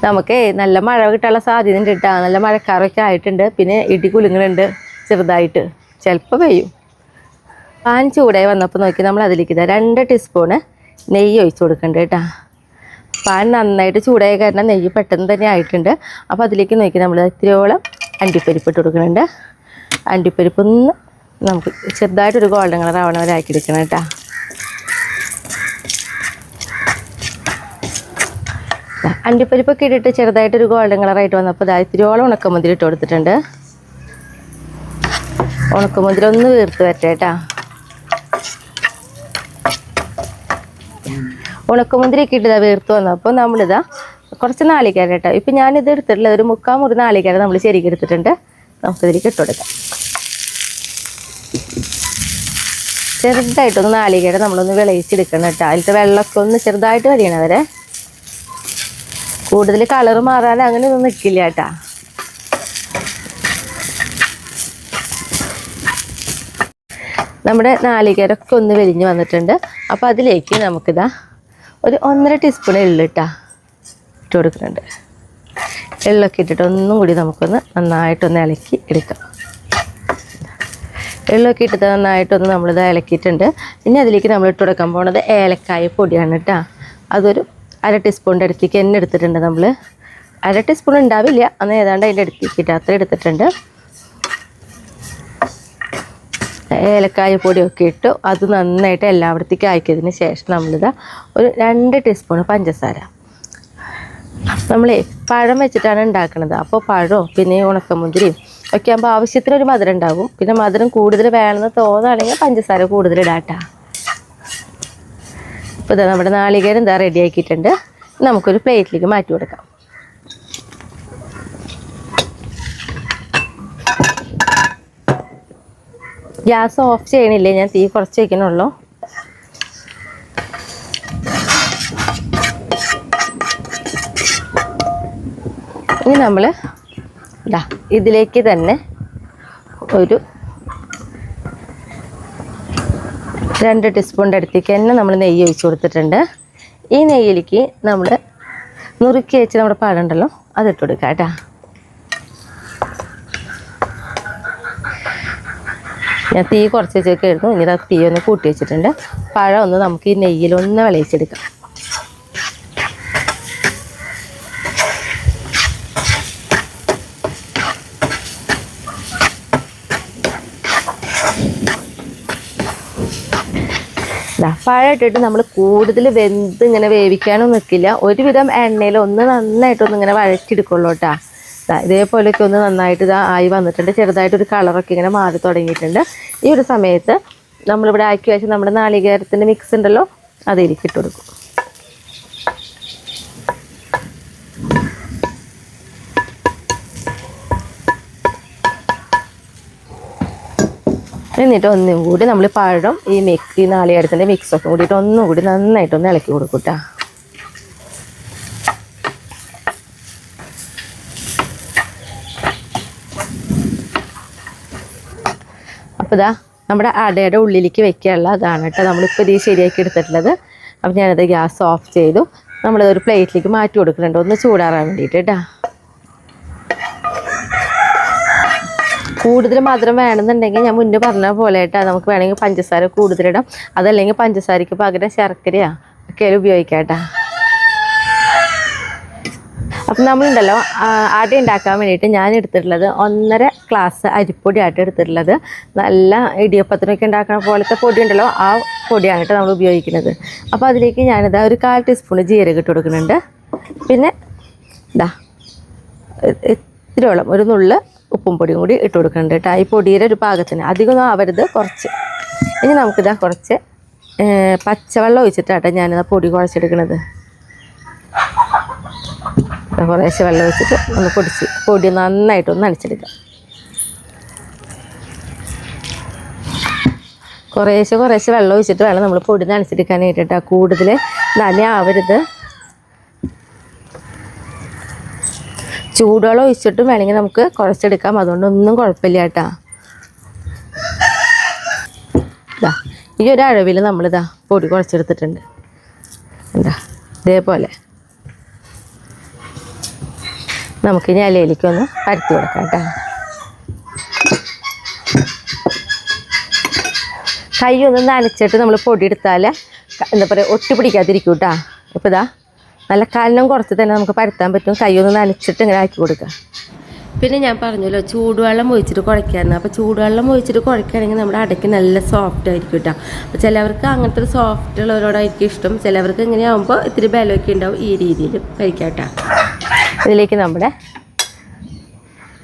നമുക്ക് നല്ല മഴ കിട്ടാനുള്ള സാധ്യത ഉണ്ട് കേട്ടോ. നല്ല മഴക്കാറൊക്കെ ആയിട്ടുണ്ട്. പിന്നെ ഇടി കുലുങ്ങുന്നുണ്ട് ചെറുതായിട്ട്, ചിലപ്പോൾ പെയ്യും. പാൻ ചൂടായി വന്നപ്പോൾ നോക്കി നമ്മൾ അതിലേക്ക് 2 ടീസ്പൂണ് നെയ്യ് ഒഴിച്ച് കൊടുക്കുന്നുണ്ട് കേട്ടോ. പാൻ നന്നായിട്ട് ചൂടായ കാരണം നെയ്യ് പെട്ടെന്ന് തന്നെ ആയിട്ടുണ്ട്. അപ്പോൾ അതിലേക്ക് നോക്കി നമ്മൾ ഇത്തിരിയോളം അണ്ടിപ്പരിപ്പ് ഇട്ട് കൊടുക്കുന്നുണ്ട്. അണ്ടിപ്പരിപ്പ് ഒന്ന് നമുക്ക് ചെറുതായിട്ടൊരു ഗോൾഡൻ കളർ ആവണവരാക്കി എടുക്കണം കേട്ടോ. അണ്ടിപ്പരിപ്പൊക്കെ ഇട്ടിട്ട് ചെറുതായിട്ടൊരു ഗോൾഡൻ കളറായിട്ട് വന്നപ്പോൾ ഇത്തിരിയോളം ഉണക്കമുന്തിരി ഇട്ട് കൊടുത്തിട്ടുണ്ട്. ഉണക്കമുന്തിരി ഒന്ന് വീർത്ത് വരട്ടെ കേട്ടോ. ഉണക്കമുന്തിരിയൊക്കെ ഇട്ട് വീർത്ത് വന്നപ്പോൾ നമ്മളിതാ കുറച്ച് നാളികേരം കേട്ടോ. ഇപ്പം ഞാനിത് എടുത്തിട്ടുള്ളത് ഒരു 3/4 മുറി നാളികേരം നമ്മൾ ശരിക്കും എടുത്തിട്ടുണ്ട്. നമുക്കിതിലേക്ക് ഇട്ട് കൊടുക്കാം. ചെറുതായിട്ടൊന്ന് നാളികേരം നമ്മളൊന്ന് വിളയിച്ചെടുക്കണം കേട്ടോ. അതിലത്തെ വെള്ളമൊക്കെ ഒന്ന് ചെറുതായിട്ട് വരികയാണ് വരെ. കൂടുതൽ കളർ മാറാൻ അങ്ങനെ ഒന്നും നിൽക്കില്ല കേട്ടോ. നമ്മുടെ നാളികേരമൊക്കെ ഒന്ന് വെലിഞ്ഞ് വന്നിട്ടുണ്ട്. അപ്പോൾ അതിലേക്ക് നമുക്കിതാ ഒരു 1.5 ടീസ്പൂൺ എള്ളിട്ടാ ഇട്ട് കൊടുക്കുന്നുണ്ട്. എള്ളൊക്കെ ഇട്ടിട്ട് ഒന്നും കൂടി നമുക്കൊന്ന് നന്നായിട്ടൊന്ന് ഇളക്കി എടുക്കാം. എള്ളൊക്കെ ഇട്ടിട്ട് നന്നായിട്ടൊന്ന് നമ്മളിത് ഇളക്കിയിട്ടുണ്ട്. ഇനി അതിലേക്ക് നമ്മൾ ഇട്ട് കൊടുക്കാൻ പോകുന്നത് ഏലക്കായ പൊടിയാണ് കേട്ടോ. അതൊരു 1/2 ടീസ്പൂണിൻ്റെ അടുത്തേക്ക് തന്നെ എടുത്തിട്ടുണ്ട്. നമ്മൾ 1/2 ടീസ്പൂൺ ഉണ്ടാവില്ല, അന്ന് ഏതാണ്ട് അതിൻ്റെ അടുത്തേക്കിട്ട് അത്ര എടുത്തിട്ടുണ്ട്. ഏലക്കായ പൊടിയൊക്കെ ഇട്ടു അത് നന്നായിട്ട് എല്ലായിടത്തേക്ക് ആക്കിയതിന് ശേഷം നമ്മളിതാ ഒരു 2 ടീസ്പൂൺ പഞ്ചസാര. നമ്മളെ പഴം വെച്ചിട്ടാണ് ഉണ്ടാക്കുന്നത്. അപ്പോൾ പഴവും പിന്നെ ഉണക്കമുന്തിരിയും ഒക്കെ ആകുമ്പോൾ ആവശ്യത്തിനൊരു മധുരം ഉണ്ടാകും. പിന്നെ മധുരം കൂടുതൽ വേണമെന്ന് തോന്നുകയാണെങ്കിൽ പഞ്ചസാര കൂടുതൽ ഇടാട്ടാ. അപ്പോൾ ഇതാ നമ്മുടെ നാളികേരം എന്താ റെഡി ആക്കിയിട്ടുണ്ട്. നമുക്കൊരു പ്ലേറ്റിലേക്ക് മാറ്റി കൊടുക്കാം. ഗ്യാസ് ഓഫ് ചെയ്യണില്ലേ, ഞാൻ തീ കുറച്ച് വയ്ക്കണുള്ളൂ. ഇനി നമ്മൾ ഇതിലേക്ക് തന്നെ ഒരു 2 ടീസ്പൂണിൻ്റെ അടുത്തേക്ക് തന്നെ നമ്മൾ നെയ്യ് ഒഴിച്ച് കൊടുത്തിട്ടുണ്ട്. ഈ നെയ്യിലേക്ക് നമ്മൾ നുറുക്കി വെച്ച് നമ്മുടെ പഴം ഉണ്ടല്ലോ അതിട്ട് കൊടുക്കാം കേട്ടോ. ഞാൻ തീ കുറച്ച് വെച്ചേക്കായിരുന്നു. ഇനി തീ ഒന്ന് കൂട്ടി വെച്ചിട്ടുണ്ട്. പഴം ഒന്ന് നമുക്ക് ഈ നെയ്യിലൊന്ന് വിളയിച്ചെടുക്കാം. പഴം ഇട്ടിട്ട് നമ്മൾ കൂടുതൽ വെന്ത് ഇങ്ങനെ വേവിക്കാനൊന്നും നിൽക്കില്ല. ഒരുവിധം എണ്ണയിൽ ഒന്ന് നന്നായിട്ടൊന്ന് ഇങ്ങനെ വഴറ്റിയെടുക്കുള്ളൂ കേട്ടോ. ഇതേപോലെയൊക്കെ ഒന്ന് നന്നായിട്ട് ആയി വന്നിട്ടുണ്ട്. ചെറുതായിട്ടൊരു കളറൊക്കെ ഇങ്ങനെ മാറി തുടങ്ങിയിട്ടുണ്ട്. ഈ ഒരു സമയത്ത് നമ്മളിവിടെ ആക്കി വെച്ച് നമ്മുടെ നാളികേരത്തിൻ്റെ മിക്സ് ഉണ്ടല്ലോ അതിലേക്ക് ഇട്ട് കൊടുക്കും. എന്നിട്ട് ഒന്നും കൂടി നമ്മൾ പഴം ഈ നാളികേരത്തിൻ്റെ മിക്സൊക്കെ കൂടിയിട്ട് ഒന്നും കൂടി നന്നായിട്ടൊന്ന് ഇളക്കി കൊടുക്കും കേട്ടോ. അപ്പോൾ ഇതാ നമ്മുടെ അടയുടെ ഉള്ളിലേക്ക് വെക്കാനുള്ള അതാണ് കേട്ടോ നമ്മളിപ്പോൾ ഇത് ശരിയാക്കി എടുത്തിട്ടുള്ളത്. അപ്പോൾ ഞാനത് ഗ്യാസ് ഓഫ് ചെയ്തു. നമ്മളിതൊരു പ്ലേറ്റിലേക്ക് മാറ്റി കൊടുക്കുന്നുണ്ട് ഒന്ന് ചൂടാറാൻ വേണ്ടിയിട്ട് കേട്ടോ. കൂടുതൽ മധുരം വേണമെന്നുണ്ടെങ്കിൽ ഞാൻ മുന്നേ പറഞ്ഞ പോലെ കേട്ടോ നമുക്ക് വേണമെങ്കിൽ പഞ്ചസാര കൂടുതലിടാം. അതല്ലെങ്കിൽ പഞ്ചസാരയ്ക്ക് പകരം ശർക്കരയോ ഒക്കെ ഉപയോഗിക്കാം കേട്ടോ. അപ്പം നമ്മളുണ്ടല്ലോ അട ഉണ്ടാക്കാൻ വേണ്ടിയിട്ട് ഞാൻ എടുത്തിട്ടുള്ളത് 1.5 ഗ്ലാസ് അരിപ്പൊടി ആയിട്ട് എടുത്തിട്ടുള്ളത്. നല്ല ഇടിയപ്പത്തിനൊക്കെ ഉണ്ടാക്കുന്ന പോലത്തെ പൊടി ഉണ്ടല്ലോ ആ പൊടിയാണ് കേട്ടോ നമ്മൾ ഉപയോഗിക്കുന്നത്. അപ്പോൾ അതിലേക്ക് ഞാനിതാ ഒരു 1/4 ടീസ്പൂൺ ജീരകം ഇട്ട് കൊടുക്കുന്നുണ്ട്. പിന്നെ ഇതാ ഇത്തിരിയോളം ഒരു നുള്ള് ഉപ്പും പൊടിയും കൂടി ഇട്ട് കൊടുക്കുന്നുണ്ട് കേട്ടോ. ഈ പൊടിയുടെ ഒരു പാകത്തിന് അധികമൊന്നും ആവരുത്, കുറച്ച്. ഇനി നമുക്കിതാ കുറച്ച് പച്ചവെള്ളം ഒഴിച്ചിട്ടാട്ടോ ഞാനിതാ പൊടി കുഴച്ചെടുക്കുന്നത്. കുറേശ്ശെ വെള്ളം ഒഴിച്ചിട്ട് ഒന്ന് പൊടി നന്നായിട്ടൊന്ന് നനച്ചെടുക്കാം. കുറേശ്ശെ വെള്ളം ഒഴിച്ചിട്ട് വേണം നമ്മൾ പൊടി നനച്ചെടുക്കാനായിട്ട് കേട്ടോ. കൂടുതൽ നനയാവരുത്. ചൂടുവെള്ളം ഒഴിച്ചിട്ടും വേണമെങ്കിൽ നമുക്ക് കുഴച്ചെടുക്കാം. അതുകൊണ്ടൊന്നും കുഴപ്പമില്ല കേട്ടോ. ഇതാ ഈ ഒരു അളവിൽ നമ്മളിതാ പൊടി കുഴച്ചെടുത്തിട്ടുണ്ട്. എന്താ ഇതേപോലെ നമുക്കിനി ഇലയിലേക്കൊന്ന് പരത്തി കൊടുക്കാം കേട്ടോ. കൈ ഒന്ന് നനച്ചിട്ട് നമ്മൾ പൊടി എടുത്താൽ എന്താ പറയുക ഒട്ടി പിടിക്കാതിരിക്കും കേട്ടോ. ഇപ്പോൾ ഇതാ നല്ല കനം കുറച്ച് തന്നെ നമുക്ക് പരത്താൻ പറ്റും. കൈ ഒന്ന് നനച്ചിട്ട് ഇങ്ങനെ ആക്കി കൊടുക്കുക. പിന്നെ ഞാൻ പറഞ്ഞല്ലോ ചൂടുവെള്ളം ഒഴിച്ചിട്ട് കുഴയ്ക്കായിരുന്നു. അപ്പോൾ ചൂടുവെള്ളം ഒഴിച്ചിട്ട് കുഴയ്ക്കുകയാണെങ്കിൽ നമ്മുടെ അടയ്ക്ക് നല്ല സോഫ്റ്റ് ആയിരിക്കും കേട്ടോ. അപ്പോൾ ചിലവർക്ക് അങ്ങനത്തെ ഒരു സോഫ്റ്റ് ഉള്ളവരോടായിരിക്കും ഇഷ്ടം. ചിലവർക്ക് ഇങ്ങനെയാകുമ്പോൾ ഇത്തിരി ബലമൊക്കെ ഉണ്ടാവും. ഈ രീതിയിൽ കഴിക്കാം കേട്ടോ. ഇതിലേക്ക് നമ്മുടെ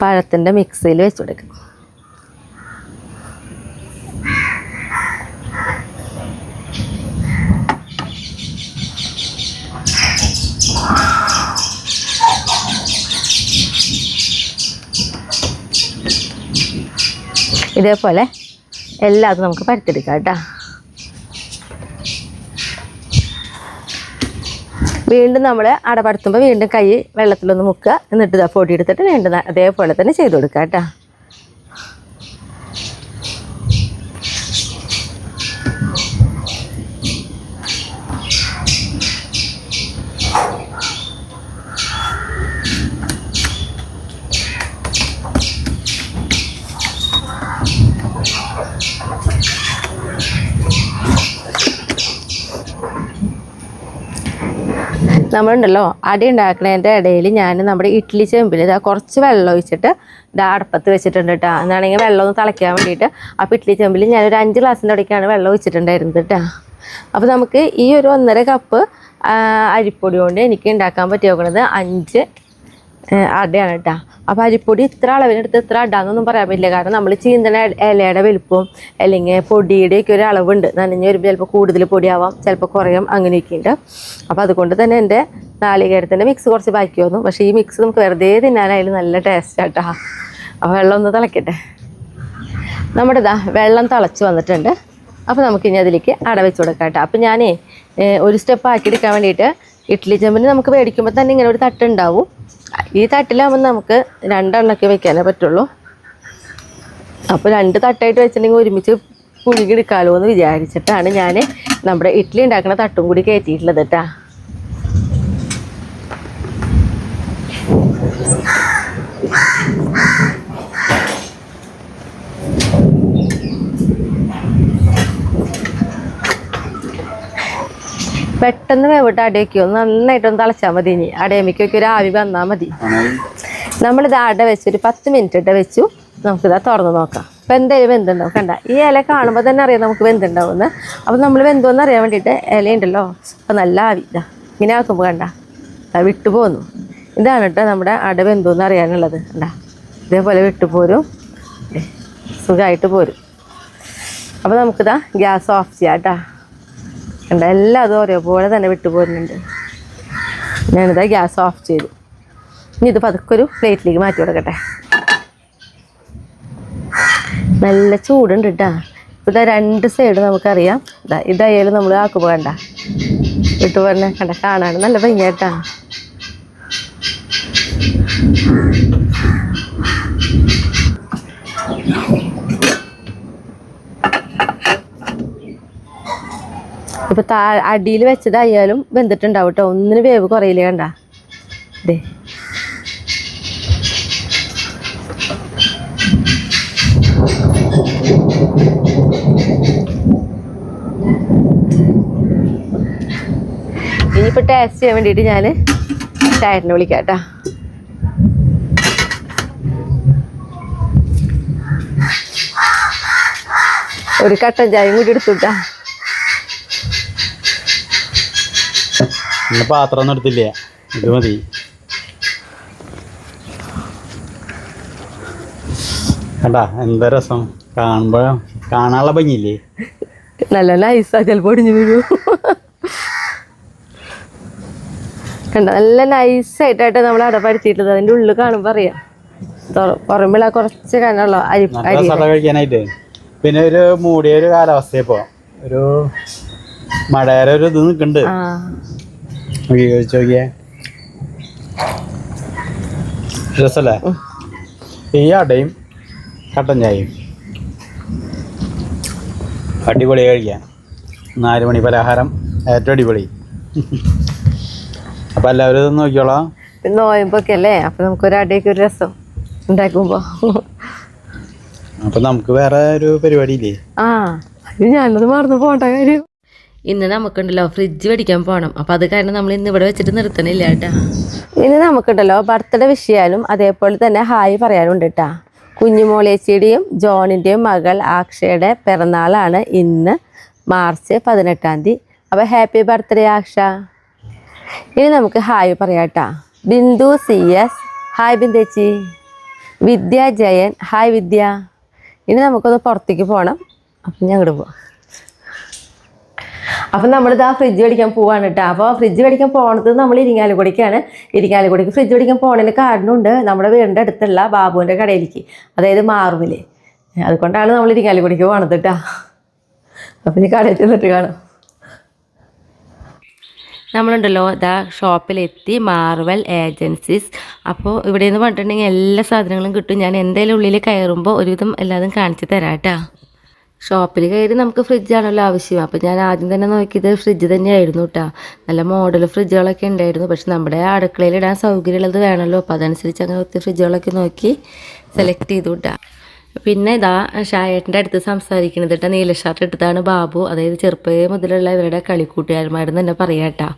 പഴത്തിൻ്റെ മിക്സിയിൽ വെച്ച് കൊടുക്കും. ഇതേപോലെ എല്ലാതും നമുക്ക് പരത്തെടുക്കാം കേട്ടോ. വീണ്ടും നമ്മൾ അടപടുത്തുമ്പോൾ വീണ്ടും കൈ വെള്ളത്തിലൊന്ന് മുക്കുക. എന്നിട്ട് ഇതാ പൊടി എടുത്തിട്ട് വീണ്ടും അതേപോലെ തന്നെ ചെയ്ത് കൊടുക്കുക കേട്ടോ. നമ്മളുണ്ടല്ലോ അടി ഉണ്ടാക്കുന്നതിൻ്റെ ഇടയിൽ ഞാൻ നമ്മുടെ ഇഡ്ഡലി ചെമ്പിൽ ഇതാ കുറച്ച് വെള്ളം ഒഴിച്ചിട്ട് ഇതാ അടപ്പത്ത് വെച്ചിട്ടുണ്ട് കേട്ടോ. എന്നാണെങ്കിൽ വെള്ളം ഒന്ന് തിളയ്ക്കാൻ വേണ്ടിയിട്ട്. അപ്പോൾ ഇഡ്ഡലി ചെമ്പിൽ ഞാനൊരു 5 ഗ്ലാസിൻ്റെ അടിക്കാണ് വെള്ളം ഒഴിച്ചിട്ടുണ്ടായിരുന്നത് കേട്ടോ. അപ്പോൾ നമുക്ക് ഈ ഒരു 1.5 കപ്പ് അരിപ്പൊടി കൊണ്ട് എനിക്ക് ഉണ്ടാക്കാൻ പറ്റി നോക്കുന്നത് 5 അടയാണ് കേട്ടോ. അപ്പോൾ അരിപ്പൊടി ഇത്ര അളവിനെടുത്ത് ഇത്ര അടാന്നൊന്നും പറയാൻ പറ്റില്ല. കാരണം നമ്മൾ ചീന്തണ ഇലയുടെ വലുപ്പവും അല്ലെങ്കിൽ പൊടിയുടെയൊക്കെ ഒരു അളവുണ്ട്. നനഞ്ഞ് വരുമ്പോൾ ചിലപ്പോൾ കൂടുതൽ പൊടിയാവാം, ചിലപ്പോൾ കുറയും, അങ്ങനെയൊക്കെ ഉണ്ട്. അപ്പോൾ അതുകൊണ്ട് തന്നെ എൻ്റെ നാളികേരത്തിൻ്റെ മിക്സ് കുറച്ച് ബാക്കി വന്നു. പക്ഷേ ഈ മിക്സ് നമുക്ക് വെറുതെ തിന്നാനായാലും നല്ല ടേസ്റ്റാട്ടോ. അപ്പോൾ വെള്ളം ഒന്ന് തിളക്കട്ടെ. നമ്മുടെ ഇതാ വെള്ളം തിളച്ച് വന്നിട്ടുണ്ട്. അപ്പോൾ നമുക്കിനി അതിലേക്ക് അട വെച്ച് കൊടുക്കാം കേട്ടോ. അപ്പോൾ ഞാനേ ഒരു സ്റ്റെപ്പ് ആക്കി എടുക്കാൻ വേണ്ടിയിട്ട് ഇഡ്ഡലി ചെമ്പിന് നമുക്ക് മേടിക്കുമ്പോൾ തന്നെ ഇങ്ങനെ ഒരു തട്ടുണ്ടാവും. ഈ തട്ടിലാകുമ്പോൾ നമുക്ക് 2 എണ്ണമൊക്കെ വെക്കാനേ പറ്റുള്ളൂ. അപ്പോൾ 2 തട്ടായിട്ട് വെച്ചിട്ടുണ്ടെങ്കിൽ ഒരുമിച്ച് പുഴുകിയെടുക്കാമല്ലോ എന്ന് വിചാരിച്ചിട്ടാണ് ഞാൻ നമ്മുടെ ഇഡ്ഡലി ഉണ്ടാക്കുന്ന തട്ടും കൂടി കയറ്റിയിട്ടുള്ളത് കേട്ടോ. പെട്ടെന്ന് വേവിട്ട് അടയൊക്കെയോ നന്നായിട്ടൊന്ന് തിളച്ചാൽ മതി. ഇനി അടയമ്മയ്ക്കൊക്കെ ഒരു ആവി വന്നാൽ മതി. നമ്മളിത് അട വെച്ചൊരു 10 മിനിറ്റ് ഇട്ട് വെച്ചു. നമുക്കിതാ തുറന്ന് നോക്കാം. അപ്പോൾ എന്തായാലും വെന്തുണ്ടാവും. കണ്ട ഈ ഇല കാണുമ്പോൾ തന്നെ അറിയാം നമുക്ക് വെന്തുണ്ടാവുമെന്ന്. അപ്പോൾ നമ്മൾ വെന്തോന്ന് അറിയാൻ വേണ്ടിയിട്ട് ഇലയുണ്ടല്ലോ അപ്പോൾ നല്ല ആവി ഇതാ ഇങ്ങനെ ആക്കുമ്പോൾ കണ്ട വിട്ടു പോന്നു. ഇതാണ് കേട്ടോ നമ്മുടെ അട വെന്തോന്ന് അറിയാനുള്ളത്. കണ്ട ഇതേപോലെ വിട്ടുപോരും, സുഖമായിട്ട് പോരും. അപ്പോൾ നമുക്കിതാ ഗ്യാസ് ഓഫ് ചെയ്യാം കേട്ടോ. കണ്ട എല്ലാം അതും ഒരേപോലെ തന്നെ വിട്ടുപോരുന്നുണ്ട്. ഞാനിതാ ഗ്യാസ് ഓഫ് ചെയ്തു. ഇനി ഇത് പതുക്കെ ഒരു പ്ലേറ്റിലേക്ക് മാറ്റി കൊടുക്കട്ടെ. നല്ല ചൂടുണ്ട് കേട്ടോ. ഇപ്പോൾ ഇതാ 2 സൈഡ് നമുക്കറിയാം. ഇതായാലും നമ്മൾ ആക്കുമ്പോൾ കണ്ട വിട്ടുപോരുന്ന കണ്ട കാണാൻ നല്ല ഭംഗിയായിട്ടാണ്. ഇപ്പോൾ അടിയിൽ വെച്ചതായാലും വെന്തിട്ടുണ്ടാവും കേട്ടോ. ഒന്നിന് വേവ് കുറയില്ല കണ്ട. ദേ ഇനിയിപ്പോൾ ടേസ്റ്റ് ചെയ്യാൻ വേണ്ടിയിട്ട് ഞാൻ ചേട്ടനെ വിളിക്കാം കേട്ടോ. ഒരു കട്ടൻ ചായയും കൂടി എടുത്തുട്ടാ. പാത്രം ഒന്നും എടുത്തില്ല, ഇത് മതി. കണ്ടാ എന്താ രസം, കാണാനുള്ള ഭംഗിയില്ലേ. നല്ല നൈസാ, ചിലപ്പോൾ ഒടിഞ്ഞു വീഴൂ. കണ്ട നല്ല നൈസായിട്ടായിട്ട് നമ്മൾ അടപ്പടുത്തിയിട്ടുള്ളത്. അതിൻ്റെ ഉള്ളിൽ കാണുമ്പോൾ അറിയാം. പുറമ്പുള്ള കുറച്ച് കനുള്ള അരി കഴിക്കാനായിട്ട്. പിന്നെ ഒരു മൂടിയ ഒരു കാലാവസ്ഥയപ്പോ ഒരു മഴയുടെ ഒരു ഇത് നിൽക്കുന്നുണ്ട്. ചോദിച്ചോക്കിയേ, രസല്ലേ ഈ അടയും കട്ടൻ ചായയും. അടിപൊളി കഴിക്കാം. 4 മണി പലഹാരം ഏറ്റവും അടിപൊളി. അപ്പം എല്ലാവരും ഇത് നോക്കിയോളാം. നോയമ്പൊക്കെ അല്ലേ, അപ്പൊ നമുക്കൊരു അടയൊക്കെ ഒരു രസം ഉണ്ടാക്കുമ്പോ. അപ്പൊ നമുക്ക് വേറെ ഒരു പരിപാടി ഇല്ലേ? ഞാനത് മറന്നു പോണ്ട കാര്യം. ഇന്ന് നമുക്കുണ്ടല്ലോ ഫ്രിഡ്ജ് മേടിക്കാൻ പോകണം. അപ്പം അത് കാരണം നമ്മൾ ഇന്ന് ഇവിടെ വെച്ചിട്ട് നിർത്തണില്ല കേട്ടാ. ഇനി നമുക്കുണ്ടല്ലോ ബർത്ത്ഡേ വിഷ് ചെയ്യാനും അതേപോലെ തന്നെ ഹായ് പറയാനും ഉണ്ട് കേട്ടാ. കുഞ്ഞുമോളേച്ചിയുടെയും ജോണിൻ്റെയും മകൾ ആക്ഷയുടെ പിറന്നാളാണ് ഇന്ന് മാർച്ച് 18. അപ്പോൾ ഹാപ്പി ബർത്ത്ഡേ ആക്ഷ. ഇനി നമുക്ക് ഹായ് പറയാം കേട്ടാ. ബിന്ദു CS ഹായ് ബിന്ദേച്ചി. വിദ്യ ജയൻ ഹായ് വിദ്യ. ഇനി നമുക്കൊന്ന് പുറത്തേക്ക് പോകണം. അപ്പം ഞാൻ അങ്ങോട്ട് പോവാം. അപ്പം നമ്മളിത് ആ ഫ്രിഡ്ജ് മേടിക്കാൻ പോവാണ് കേട്ടോ. അപ്പോൾ ഫ്രിഡ്ജ് മേടിക്കാൻ പോകണത് നമ്മൾ ഇരിങ്ങാലക്കുടിക്കാണ്. ഇരിങ്ങാലക്കുടിക്ക് ഫ്രിഡ്ജ് മേടിക്കാൻ പോകണതിന് കാരണമുണ്ട്. നമ്മുടെ വീടിൻ്റെ അടുത്തുള്ള ബാബുവിൻ്റെ കടയിലേക്ക്, അതായത് മാർവില്. അതുകൊണ്ടാണ് നമ്മൾ ഇരിങ്ങാലക്കുടിക്ക് പോകണത് കേട്ടോ. അപ്പം ഇനി കടയിൽ ചെന്നിട്ട് കാണാം. നമ്മളുണ്ടല്ലോ ഇതാ ഷോപ്പിലെത്തി, മാർവൽ ഏജൻസീസ്. അപ്പോൾ ഇവിടെ നിന്ന് പറഞ്ഞിട്ടുണ്ടെങ്കിൽ എല്ലാ സാധനങ്ങളും കിട്ടും. ഞാൻ എന്തായാലും ഉള്ളിൽ കയറുമ്പോൾ ഒരുവിധം എല്ലാതും കാണിച്ച് തരാം കേട്ടോ. ഷോപ്പിൽ കയറി നമുക്ക് ഫ്രിഡ്ജാണല്ലോ ആവശ്യം. അപ്പോൾ ഞാൻ ആദ്യം തന്നെ നോക്കിയത് ഫ്രിഡ്ജ് തന്നെയായിരുന്നു കേട്ടോ. നല്ല മോഡൽ ഫ്രിഡ്ജുകളൊക്കെ ഉണ്ടായിരുന്നു. പക്ഷെ നമ്മുടെ അടുക്കളയിൽ ഇടാൻ സൗകര്യമുള്ളത് വേണമല്ലോ. അപ്പോൾ അതനുസരിച്ച് അങ്ങനെ ഒത്തിരി ഫ്രിഡ്ജുകളൊക്കെ നോക്കി സെലക്ട് ചെയ്തു കേട്ടോ. പിന്നെ ഇതാ ഷായേട്ടൻ്റെ അടുത്ത് സംസാരിക്കുന്നത് കേട്ടോ. നീല ഷർട്ട് ഇട്ടതാണ് ബാബു. അതായത് ചെറുപ്പേ മുതലുള്ള ഇവരുടെ കളിക്കൂട്ടുകാരന്മാരെന്ന് തന്നെ പറയാം കേട്ടോ.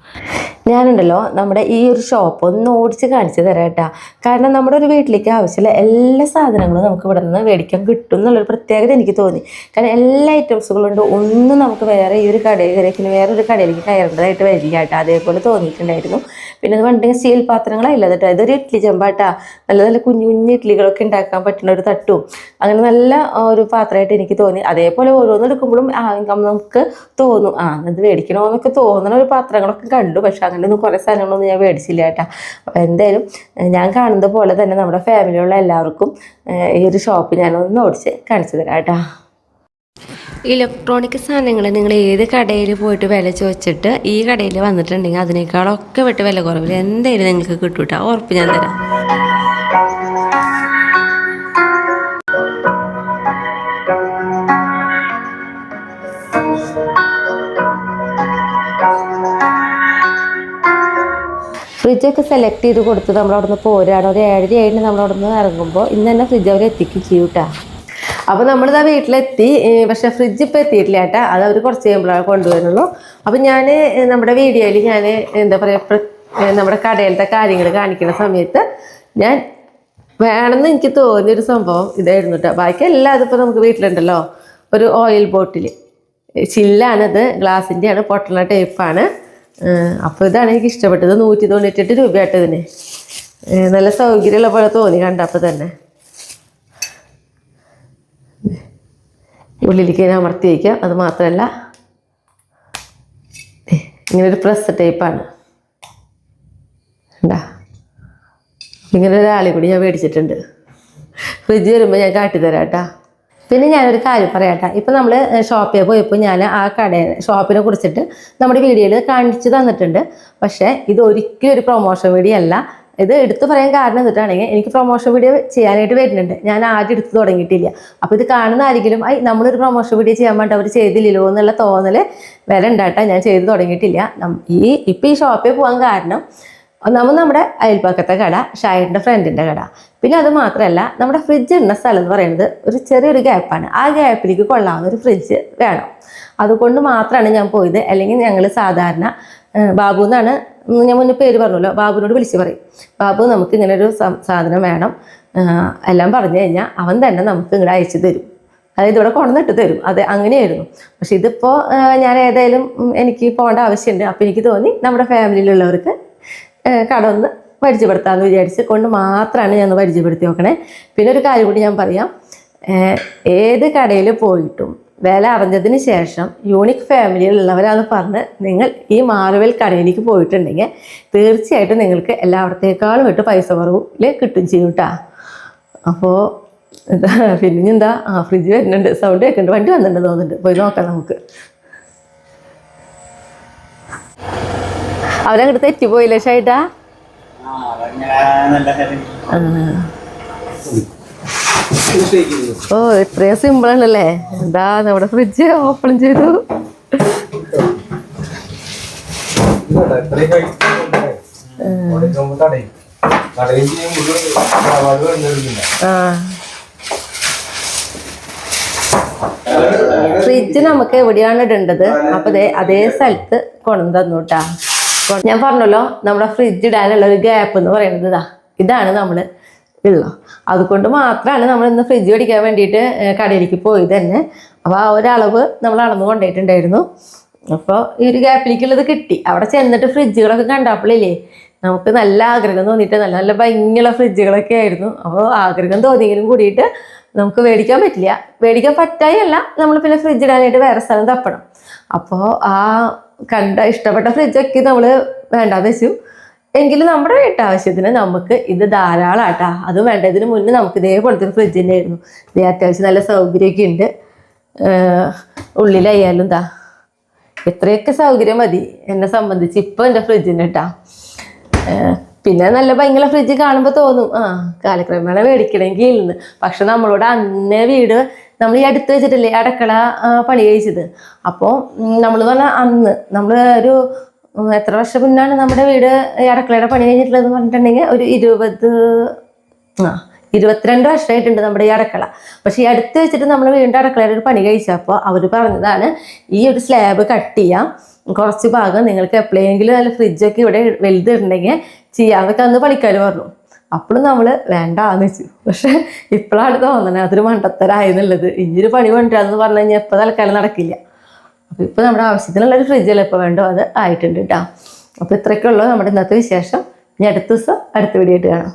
ഞാനുണ്ടല്ലോ നമ്മുടെ ഈ ഒരു ഷോപ്പ് ഒന്ന് ഓടിച്ച് കാണിച്ചു തരാം കേട്ടോ. കാരണം നമ്മുടെ ഒരു വീട്ടിലേക്ക് ആവശ്യമുള്ള എല്ലാ സാധനങ്ങളും നമുക്ക് ഇവിടെ നിന്ന് മേടിക്കാൻ കിട്ടും എന്നുള്ളൊരു പ്രത്യേകത എനിക്ക് തോന്നി. കാരണം എല്ലാ ഐറ്റംസുകളുണ്ട്. ഒന്നും നമുക്ക് വേറെ ഈ ഒരു കടയിലേക്ക് വേറൊരു കടയിലേക്ക് കയറേണ്ടതായിട്ട് വരില്ല കേട്ടോ. അതേപോലെ തോന്നിയിട്ടുണ്ടായിരുന്നു. പിന്നെ അത് പണ്ടെങ്കിൽ സ്റ്റീൽ പാത്രങ്ങളല്ല കേട്ടോ. ഇതൊരു ഇഡ്ഡലി ചെമ്പാട്ടാ. നല്ല നല്ല കുഞ്ഞു കുഞ്ഞു ഇഡ്ഡലികളൊക്കെ ഉണ്ടാക്കാൻ പറ്റുന്ന ഒരു തട്ടും അങ്ങനെ നല്ല ഒരു പാത്രമായിട്ട് എനിക്ക് തോന്നി. അതേപോലെ ഓരോന്ന് എടുക്കുമ്പോഴും നമുക്ക് തോന്നും ഇത് മേടിക്കണമെന്നൊക്കെ തോന്നുന്ന ഒരു പാത്രങ്ങളൊക്കെ കണ്ടു. പക്ഷെ അങ്ങനെയൊന്നും കുറേ സാധനങ്ങളൊന്നും ഞാൻ മേടിച്ചില്ല കേട്ടോ. അപ്പോൾ എന്തായാലും ഞാൻ കാണുന്നത് പോലെ തന്നെ നമ്മുടെ ഫാമിലിയുള്ള എല്ലാവർക്കും ഈ ഒരു ഷോപ്പ് ഞാനൊന്ന് ഓടിച്ച് കാണിച്ചു തരാം കേട്ടോ. ഇലക്ട്രോണിക് സാധനങ്ങൾ നിങ്ങൾ ഏത് കടയിൽ പോയിട്ട് വില ചോദിച്ചിട്ട് ഈ കടയിൽ വന്നിട്ടുണ്ടെങ്കിൽ അതിനേക്കാളൊക്കെ വിട്ട് വില കുറവില്ല എന്തായാലും നിങ്ങൾക്ക് കിട്ടും കേട്ടോ. ഉറപ്പ് ഞാൻ തരാം. ഫ്രിഡ്ജൊക്കെ സെലക്ട് ചെയ്ത് കൊടുത്ത് നമ്മളവിടെ നിന്ന് പോരാണ്. ഒരു 7:30 നമ്മളവിടെ നിന്ന് ഇറങ്ങുമ്പോൾ ഇന്ന് തന്നെ ഫ്രിഡ്ജ് അവർ എത്തിക്കും ചെയ്യും കേട്ടോ. അപ്പോൾ നമ്മളിതാ വീട്ടിലെത്തി. പക്ഷേ ഫ്രിഡ്ജ് ഇപ്പോൾ എത്തിയിട്ടില്ല കേട്ടോ. അത് അവർ കുറച്ച് കഴിയുമ്പോഴാണ് കൊണ്ടുവരുള്ളൂ. അപ്പോൾ ഞാൻ നമ്മുടെ വീഡിയോയിൽ ഞാൻ എന്താ പറയുക നമ്മുടെ കടയിലത്തെ കാര്യങ്ങൾ കാണിക്കുന്ന സമയത്ത് ഞാൻ വേണമെന്ന് എനിക്ക് തോന്നിയൊരു സംഭവം ഇതായിരുന്നു കേട്ടോ. ബാക്കി എല്ലാം അതിപ്പോൾ നമുക്ക് വീട്ടിലുണ്ടല്ലോ. ഒരു ഓയിൽ ബോട്ടിൽ ചില്ലാണത്, ഗ്ലാസിൻ്റെയാണ്, പൊട്ടണ ടൈപ്പാണ്. അപ്പോൾ ഇതാണ് എനിക്ക് ഇഷ്ടപ്പെട്ടത്. 198 രൂപയായിട്ട് ഇതിന്. നല്ല സൗകര്യമുള്ള പോലെ തോന്നി കണ്ടപ്പോൾ തന്നെ. ഉള്ളിലേക്ക് ഞാൻ അമർത്തി വയ്ക്കാം. അത് മാത്രമല്ല ഇങ്ങനൊരു പ്രസ് ടൈപ്പാണ്. ഉണ്ടാ ഇങ്ങനെ ഒരാളെ കൂടി ഞാൻ മേടിച്ചിട്ടുണ്ട്. ഫ്രിഡ്ജ് വരുമ്പോൾ ഞാൻ കാട്ടിത്തരാം കേട്ടോ. പിന്നെ ഞാനൊരു കാര്യം പറയാട്ടോ. ഇപ്പം നമ്മൾ ഷോപ്പിൽ പോയപ്പോൾ ഞാൻ ആ ഷോപ്പിനെ കുറിച്ചിട്ട് നമ്മുടെ വീഡിയോയിൽ കാണിച്ചു തന്നിട്ടുണ്ട്. പക്ഷേ ഇത് ഒരിക്കലും ഒരു പ്രൊമോഷൻ വീഡിയോ അല്ല. ഇത് എടുത്തു പറയാൻ കാരണം എന്നിട്ടാണെങ്കിൽ എനിക്ക് പ്രൊമോഷൻ വീഡിയോ ചെയ്യാനായിട്ട് വരുന്നുണ്ട്. ഞാൻ ആദ്യം എടുത്ത് തുടങ്ങിയിട്ടില്ല. അപ്പോൾ ഇത് കാണുന്ന ആരെങ്കിലും നമ്മളൊരു പ്രൊമോഷൻ വീഡിയോ ചെയ്യാൻ വേണ്ടി അവർ ചെയ്തില്ലല്ലോ എന്നുള്ള തോന്നൽ വരണ്ടാട്ടാ. ഞാൻ ചെയ്ത് തുടങ്ങിയിട്ടില്ല. ഇപ്പം ഈ ഷോപ്പിൽ പോകാൻ കാരണം നമ്മുടെ അയൽപ്പക്കത്തെ കട, ഷായറിൻ്റെ ഫ്രണ്ടിൻ്റെ കട. പിന്നെ അത് മാത്രമല്ല നമ്മുടെ ഫ്രിഡ്ജ് ഇടുന്ന സ്ഥലം എന്ന് പറയുന്നത് ഒരു ചെറിയൊരു ഗ്യാപ്പാണ്. ആ ഗ്യാപ്പിലേക്ക് കൊള്ളാവുന്ന ഒരു ഫ്രിഡ്ജ് വേണം. അതുകൊണ്ട് മാത്രമാണ് ഞാൻ പോയത്. അല്ലെങ്കിൽ ഞങ്ങൾ സാധാരണ ബാബു എന്നാണ് ഞാൻ മുന്നേ പേര് പറഞ്ഞല്ലോ, ബാബുവിനോട് വിളിച്ച് പറയും, ബാബു നമുക്ക് ഇങ്ങനെ ഒരു സാധനം വേണം എല്ലാം പറഞ്ഞു കഴിഞ്ഞാൽ അവൻ തന്നെ നമുക്ക് ഇങ്ങോട്ട് അയച്ചു തരും. അതായത് ഇവിടെ കൊണ്ടുവന്നിട്ട് തരും. അത് അങ്ങനെയായിരുന്നു. പക്ഷെ ഇതിപ്പോൾ ഞാൻ ഏതായാലും എനിക്ക് പോകേണ്ട ആവശ്യമുണ്ട്. അപ്പോൾ എനിക്ക് തോന്നി നമ്മുടെ ഫാമിലിയിലുള്ളവർക്ക് കട ഒന്ന് പരിചയപ്പെടുത്താമെന്ന് വിചാരിച്ച് കൊണ്ട് മാത്രമാണ് ഞാൻ പരിചയപ്പെടുത്തി നോക്കണേ. പിന്നെ ഒരു കാര്യം കൂടി ഞാൻ പറയാം. ഏത് കടയിൽ പോയിട്ടും വില അറിഞ്ഞതിന് ശേഷം യൂണിക് ഫാമിലിയിലുള്ളവരാന്ന് പറഞ്ഞ് നിങ്ങൾ ഈ മാർവൽ കടയിലേക്ക് പോയിട്ടുണ്ടെങ്കിൽ തീർച്ചയായിട്ടും നിങ്ങൾക്ക് എല്ലായിടത്തേക്കാളും പൈസ കുറവിൽ കിട്ടും ചെയ്യും കേട്ടോ. അപ്പോൾ പിന്നെ എന്താ ഫ്രിഡ്ജ് വരുന്നുണ്ട്, സൗണ്ട് കേൾക്കുന്നുണ്ട്, വണ്ടി വന്നിട്ടുണ്ട് തോന്നുന്നുണ്ട്. പോയി നോക്കാം നമുക്ക്. അവരങ്ങോട്ട് തെറ്റിപ്പോയില്ലേ ഷൈട്ടാ? ഓ ഇത്രയും സിമ്പിളാണല്ലേ. എന്താ നമ്മുടെ ഫ്രിഡ്ജ് ഓപ്പൺ ചെയ്തു. ആ ഫ്രിഡ്ജ് നമുക്ക് എവിടെയാണ് ഇടേണ്ടത് അപ്പൊ അതേ സ്ഥലത്ത് കൊണ്ടു തന്നു കേട്ടാ. ഞാൻ പറഞ്ഞല്ലോ നമ്മുടെ ഫ്രിഡ്ജ് ഇടാനുള്ള ഒരു ഗ്യാപ്പ് എന്ന് പറയുന്നത് ഇതാണ് നമ്മൾ ഉള്ളത്. അതുകൊണ്ട് മാത്രമാണ് നമ്മൾ ഇന്ന് ഫ്രിഡ്ജ് മേടിക്കാൻ വേണ്ടിയിട്ട് കടയിലേക്ക് പോയത് തന്നെ. അപ്പോൾ ആ ഒരളവ് നമ്മൾ അളന്ന് കൊണ്ടുപോയിട്ടുണ്ടായിരുന്നു. അപ്പോൾ ഈ ഒരു ഗ്യാപ്പിലേക്കുള്ളത് കിട്ടി. അവിടെ ചെന്നിട്ട് ഫ്രിഡ്ജുകളൊക്കെ കണ്ടപ്പോഴില്ലേ നമുക്ക് നല്ല ആഗ്രഹം തോന്നിയിട്ട് നല്ല നല്ല ഭംഗിയുള്ള ഫ്രിഡ്ജുകളൊക്കെ ആയിരുന്നു. അപ്പോൾ ആഗ്രഹം തോന്നിയെങ്കിലും കൂടിയിട്ട് നമുക്ക് മേടിക്കാൻ പറ്റില്ല. മേടിക്കാൻ പറ്റായല്ല, നമ്മൾ പിന്നെ ഫ്രിഡ്ജ് ഇടാനായിട്ട് വേറെ സ്ഥലം തപ്പണം. അപ്പോൾ ആ ഇഷ്ടപ്പെട്ട ഫ്രിഡ്ജൊക്കെ നമ്മൾ വേണ്ടാന്ന് വെച്ചു. എങ്കിലും നമ്മുടെ വീട്ടാവശ്യത്തിന് നമുക്ക് ഇത് ധാരാളമാട്ടാ. അതും വേണ്ടതിന് മുന്നേ നമുക്ക് ഇതേപോലത്തെ ഫ്രിഡ്ജ് തന്നെ ആയിരുന്നു. ഇത് അത്യാവശ്യം നല്ല സൗകര്യമൊക്കെ ഉണ്ട്. ഉള്ളിലായാലും എത്രയൊക്കെ സൗകര്യം മതി എന്നെ സംബന്ധിച്ച് ഇപ്പോൾ എൻ്റെ ഫ്രിഡ്ജിന് കേട്ടാ. പിന്നെ നല്ല ഭയങ്കര ഫ്രിഡ്ജ് കാണുമ്പോൾ തോന്നും കാലക്രമേണ മേടിക്കണമെങ്കിൽ ഇന്ന്. പക്ഷെ നമ്മളോട് അന്നേ വീട് നമ്മൾ ഈ അടുത്ത് വെച്ചിട്ടില്ലേ അടുക്കള പണി കഴിച്ചത്. അപ്പോൾ നമ്മൾ പറഞ്ഞാൽ അന്ന് നമ്മൾ ഒരു എത്ര വർഷം മുന്നാണ് നമ്മുടെ വീട് അടുക്കളയുടെ പണി കഴിഞ്ഞിട്ടുള്ളതെന്ന് പറഞ്ഞിട്ടുണ്ടെങ്കിൽ ഒരു 22 വർഷമായിട്ടുണ്ട് നമ്മുടെ ഈ അടുക്കള. പക്ഷെ ഈ അടുത്ത് വെച്ചിട്ട് നമ്മൾ വീണ്ടും അടുക്കളയുടെ ഒരു പണി കഴിച്ചപ്പോൾ അവർ പറഞ്ഞതാണ് ഈ ഒരു സ്ലാബ് കട്ട് ചെയ്യാം, കുറച്ച് ഭാഗം നിങ്ങൾക്ക് എപ്പോഴെങ്കിലും നല്ല ഫ്രിഡ്ജൊക്കെ ഇവിടെ വലുതുണ്ടെങ്കിൽ ചെയ്യാമെന്നൊക്കെ അന്ന് പണിക്കാർ പറഞ്ഞു. അപ്പോഴും നമ്മൾ വേണ്ടാന്ന് വെച്ചു. പക്ഷെ ഇപ്പോഴാണ് തോന്നണേ അതൊരു മണ്ടത്തരായെന്നുള്ളത്. ഇനിയൊരു പണി കൊണ്ടുവരാന്ന് പറഞ്ഞു കഴിഞ്ഞാൽ ഇപ്പോൾ തൽക്കാലം നടക്കില്ല. അപ്പോൾ ഇപ്പോൾ നമ്മുടെ ആവശ്യത്തിനുള്ളൊരു ഫ്രിഡ്ജല്ല ഇപ്പോൾ വേണ്ടോ അത് ആയിട്ടുണ്ട് കേട്ടോ. അപ്പോൾ ഇത്രയൊക്കെ ഉള്ളൂ നമ്മുടെ ഇന്നത്തെ വിശേഷം. ഇനി അടുത്ത ദിവസം അടുത്ത വീഡിയോ ആയിട്ട് കാണാം.